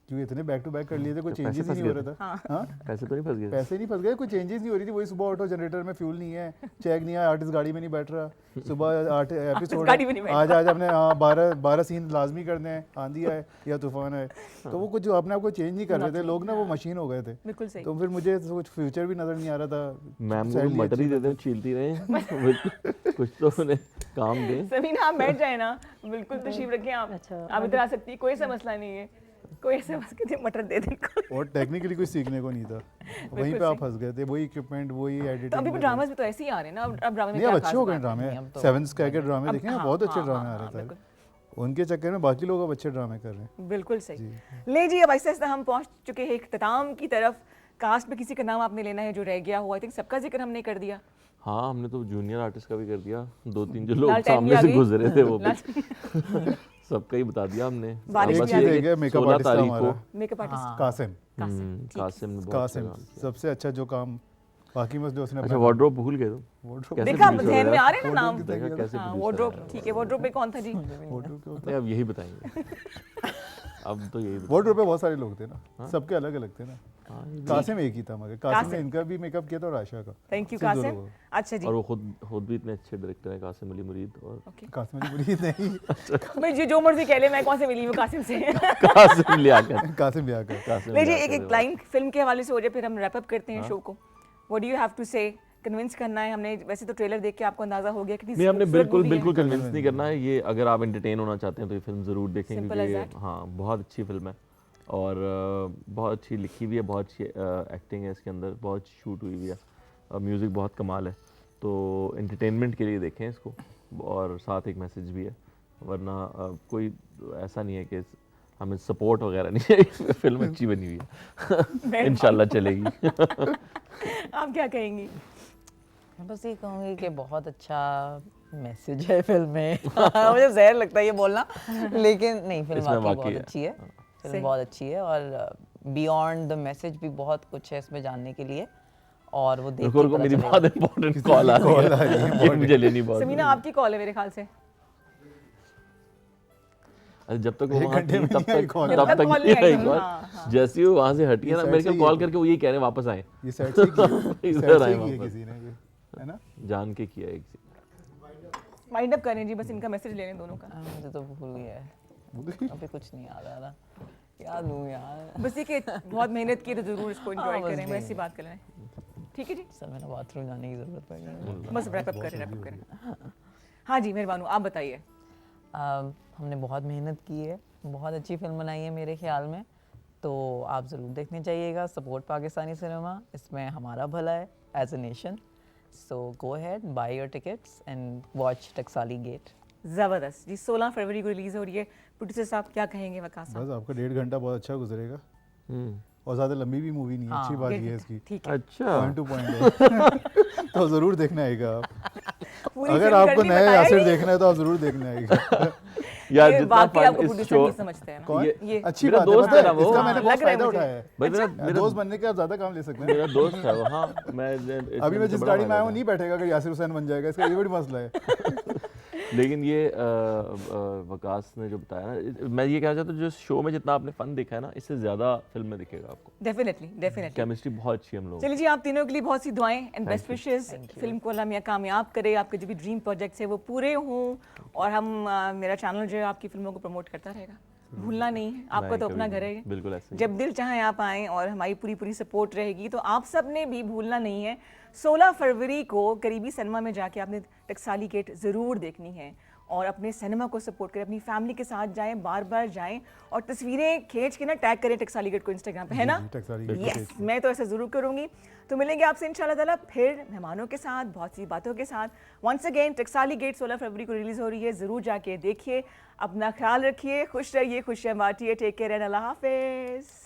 क्योंकि इतने बैक टू बैक कर लिए थे कोई तो चेंजेस पैसे ही नहीं हो फंस रहा था। हाँ पैसे तो नहीं फंस गए पैसे नहीं फंस गए, कोई चेंजेस नहीं हो रही थी, वही सुबह उठो जनरेटर में फ्यूल नहीं है, चेक नहीं है, आर्टिस्ट गाड़ी में नहीं बैठ रहा, सुबह 8 एपिसोड गाड़ी में नहीं बैठ आज आज अपने 12 सीन लाजमी करने हैं, आंधी है या तूफान है, तो वो कुछ जो अपने आप को चेंज नहीं कर रहे थे लोग ना, वो मशीन हो गए थे। बिल्कुल सही। तो फिर मुझे तो कुछ फ्यूचर भी नजर नहीं आ रहा था। मैम को Sadly मटर ही अच्छी देते हैं छीलती रहे कुछ तो उन्हें काम दें समीना आप बैठ जाए ना, बिल्कुल तशरीफ रखें आप। अच्छा, आप इधर आ सकती है, कोई ऐसा मसला नहीं है, कोई ऐसे बस के मटर दे दे इनको। और टेक्निकली कुछ सीखने को नहीं था, वहीं पे आप फंस गए थे, वही इक्विपमेंट वही तो अभी भी एडिटिंग। ड्रामास भी तो ऐसे ही आ रहे हैं ना, अब ड्रामे में नहीं अब क्या अच्छे खास हो गए बात है? ड्रामे, सेवन स्काई के ड्रामे देखे हैं, हाँ, बहुत अच्छे हाँ, ड्रामे हाँ, आ रहे थे। बिल्कुल। उनके चक्कर में बाकी लोग अब अच्छे ड्रामे कर रहे हैं। बिल्कुल सही। ले जी, अब ऐसे ऐसे हम पहुंच चुके हैं इख्तिताम की तरफ। कास्ट में किसी का नाम आपने लेना है जो रह गया हो? आई थिंक सबका जिक्र हमने कर दिया। हाँ हमने तो जूनियर आर्टिस्ट का भी कर दिया, 2-3 जो लोग लालटेन भी सामने आ से गई। गुजरे थे वो भी लाल- सबका ही बता दिया हमने। बारिश बस भी आ ये गई। कि मेकअप 16 आर्टिस्ट था तारीख को हमारा। मेकअप आर्टिस्ट कासिम कासिम ने बहुत अच्छा कासिम काम किया। सबसे अच्छा जो काम बाकी में जो उसने अच्छा वार्डरोब भूल गए तुम? Wardrobe- कैसे देखा, producer ध्यान में हो आ रहे हैं ना Wardrobe नाम। देखा कैसे हाँ, producer वार्डरोब है? ठीक है। वार्डरोब में कौन था जी? Wardrobe के होता नहीं अब यही बताएंगे अब तो यही है। Wardrobe पे बहुत सारे लोग थे ना, सबके अलग अलग थे ना। हाँ, कासिम एक ही था मगर कासिम ने कासिम। इनका भी मेकअप किया था और आशा का। थैंक यू सिर्फ दो कासिम। लोगों अच्छा जी, और वो खुद भी इतने अच्छे डायरेक्टर हैं कासिम अली मुरीद और का। कासिम की बुरी नहीं भाई जो मर्जी कह ले, मैं कौन से मिली हूँ कासिम से। कासिम लियाकत कासिम ब्याह का। कासिम ले जी, लियाकत एक लाइन फिल्म के हवाले से हो जाए, फिर हम रैप अप करते हैं शो को। What do you have to say? Convince करना है हमने, वैसे तो ट्रेलर देख के आपको अंदाजा हो गया कितनी नहीं हमने खूबसूरत बिल्कुल movie है। बिल्कुल कन्विंस नहीं करना है ये। अगर आप एंटरटेन होना चाहते हैं तो ये फिल्म ज़रूर देखें Simple as क्योंकि हाँ बहुत अच्छी फिल्म है और बहुत अच्छी लिखी हुई है, बहुत अच्छी एक्टिंग है इसके अंदर, बहुत अच्छी शूट हुई हुई है, म्यूज़िक बहुत कमाल है। तो एंटरटेनमेंट के लिए देखें इसको और साथ एक मैसेज भी है, वरना कोई ऐसा नहीं है कि हमें सपोर्ट वगैरह नहीं है। फिल्म अच्छी बनी हुई है इंशाल्लाह चलेगी। आप क्या कहेंगी? मैं बस ये कहूँगी कि बहुत अच्छा मैसेज है फिल्म में। मुझे जहर लगता है ये बोलना, लेकिन नहीं फिल्म इसमें वाकई वाकई बहुत है। अच्छी है। सही। फिल्म बहुत अच्छी है और बियॉन्ड द मैसेज भी बहुत कुछ है इसमें जानने के लिए और वो देख रुको के मेरी पता बहुत इंपॉर्टेंट कॉल आ रही है ये मुझे लेनी बहुत समीना आपकी कॉल है मेरे ख्याल से। अरे जब तक वो एक वहाँ घंटे थी में तब नहीं आई तक call। जब तक call नहीं आई, एक बार हाँ, जैसे ही वो वहाँ से हटी है ये ना side मेरे से को ही कॉल है। करके वो यही कह रहे हैं वापस आए ये सेट से किया इधर आए किया वापस किसी ने ये, है ना। जान के किया एक वाइंड अप करें जी, बस इनका मैसेज लेने दोनों का। मुझे तो भूल गया है, अभी कुछ नहीं याद आ रहा। याद हूँ यार, बस ये कि बहुत मेहनत की तो जरूर इसको एंजॉय बस करें, जी। वैसी बात कर रहे हैं। ठीक है जी, सर मैंने बाथरूम जाने की ज़रूरत पड़ गई। बस रैप अप करें। हाँ जी मेहरबान, आप बताइए। हमने बहुत मेहनत की है, बहुत अच्छी फिल्म बनाई है मेरे ख्याल में, तो आप ज़रूर देखने जाइएगा। सपोर्ट पाकिस्तानी सिनेमा, इसमें हमारा भला है as a nation. So go ahead, buy your tickets and watch Taksali gate. ज़बरदस्त जी, 16 फरवरी को रिलीज हो रही है। प्रोड्यूसर साहब क्या कहेंगे? वकास साहब। बस आपका 1.5 घंटा बहुत अच्छा गुजरेगा हम्म, और ज़्यादा लंबी भी मूवी नहीं है, अच्छी बात 1.5 ये है घंटा, इसकी। ठीक है। अच्छा पॉइंट टू पॉइंट है तो ज़रूर देखना आएगा आप। पूरी अगर फिल्म आपको करनी नया बताया यासिर ही। देखना है तो आप ज़रूर देखना आएगा। यार ये जितना वाकई fun आपको इस प्रोड्यूसर show- नहीं समझते हैं ना कौन ये अच्छी मेरा बात है दोस्त पता है ना है वो। इसका मैंने हाँ, बहुत लग रहा है फायदा मुझे। उठाया है भाई मेरा मेरा दोस्त बनने के आप ज्यादा काम ले सकते हैं मेरा दोस्त है वो, हाँ मैं अभी मैं जिस गाड़ी में आया हूँ नहीं बैठेगा अगर यासिर हुसैन बन जाएगा, इसका ये बड़ी मसला है। लेकिन ये वकास ने जो बताया ना, मैं ये कहना चाहता हूँ जो शो में जितना आपने फन देखा है ना, इससे ज्यादा फिल्म में दिखेगा आपको। Definitely definitely. केमिस्ट्री बहुत अच्छी है हम लोगों चलिए जी, आप तीनों के लिए बहुत सी दुआएं एंड बेस्ट विशेस। फिल्म को अल्लाह मियां कामयाब करे, आपके जो भी ड्रीम प्रोजेक्ट्स है वो पूरे हों, और हम मेरा चैनल जो है आपकी फिल्मों को प्रमोट करता रहेगा। भूलना नहीं है, आपका नहीं, तो अपना कभी घर नहीं, है, बिल्कुल ऐसे ही। जब दिल चाहे आप आएँ, और हमारी पूरी सपोर्ट रहेगी। तो आप सब ने भी भूलना नहीं है, 16 फरवरी को करीबी सिनेमा में जाके आपने टकसाली गेट ज़रूर देखनी है, और अपने सिनेमा को सपोर्ट करें, अपनी फैमिली के साथ जाएं, बार बार जाएं, और तस्वीरें खींच के ना टैग करें टकसाली गेट को इंस्टाग्राम पे, है ना? टकसाली गेट को यस, page मैं तो ऐसा ज़रूर करूँगी। तो मिलेंगे आपसे इंशाल्लाह ताला फिर मेहमानों के साथ, बहुत सी बातों के साथ। वंस अगेन टकसाली गेट 16 फरवरी को रिलीज़ हो रही है, ज़रूर जाके देखिए, अपना ख्याल रखिए, खुश रहिए, खुशियाँ बांटिए, टेक केयर एंड अल्लाह हाफिज़।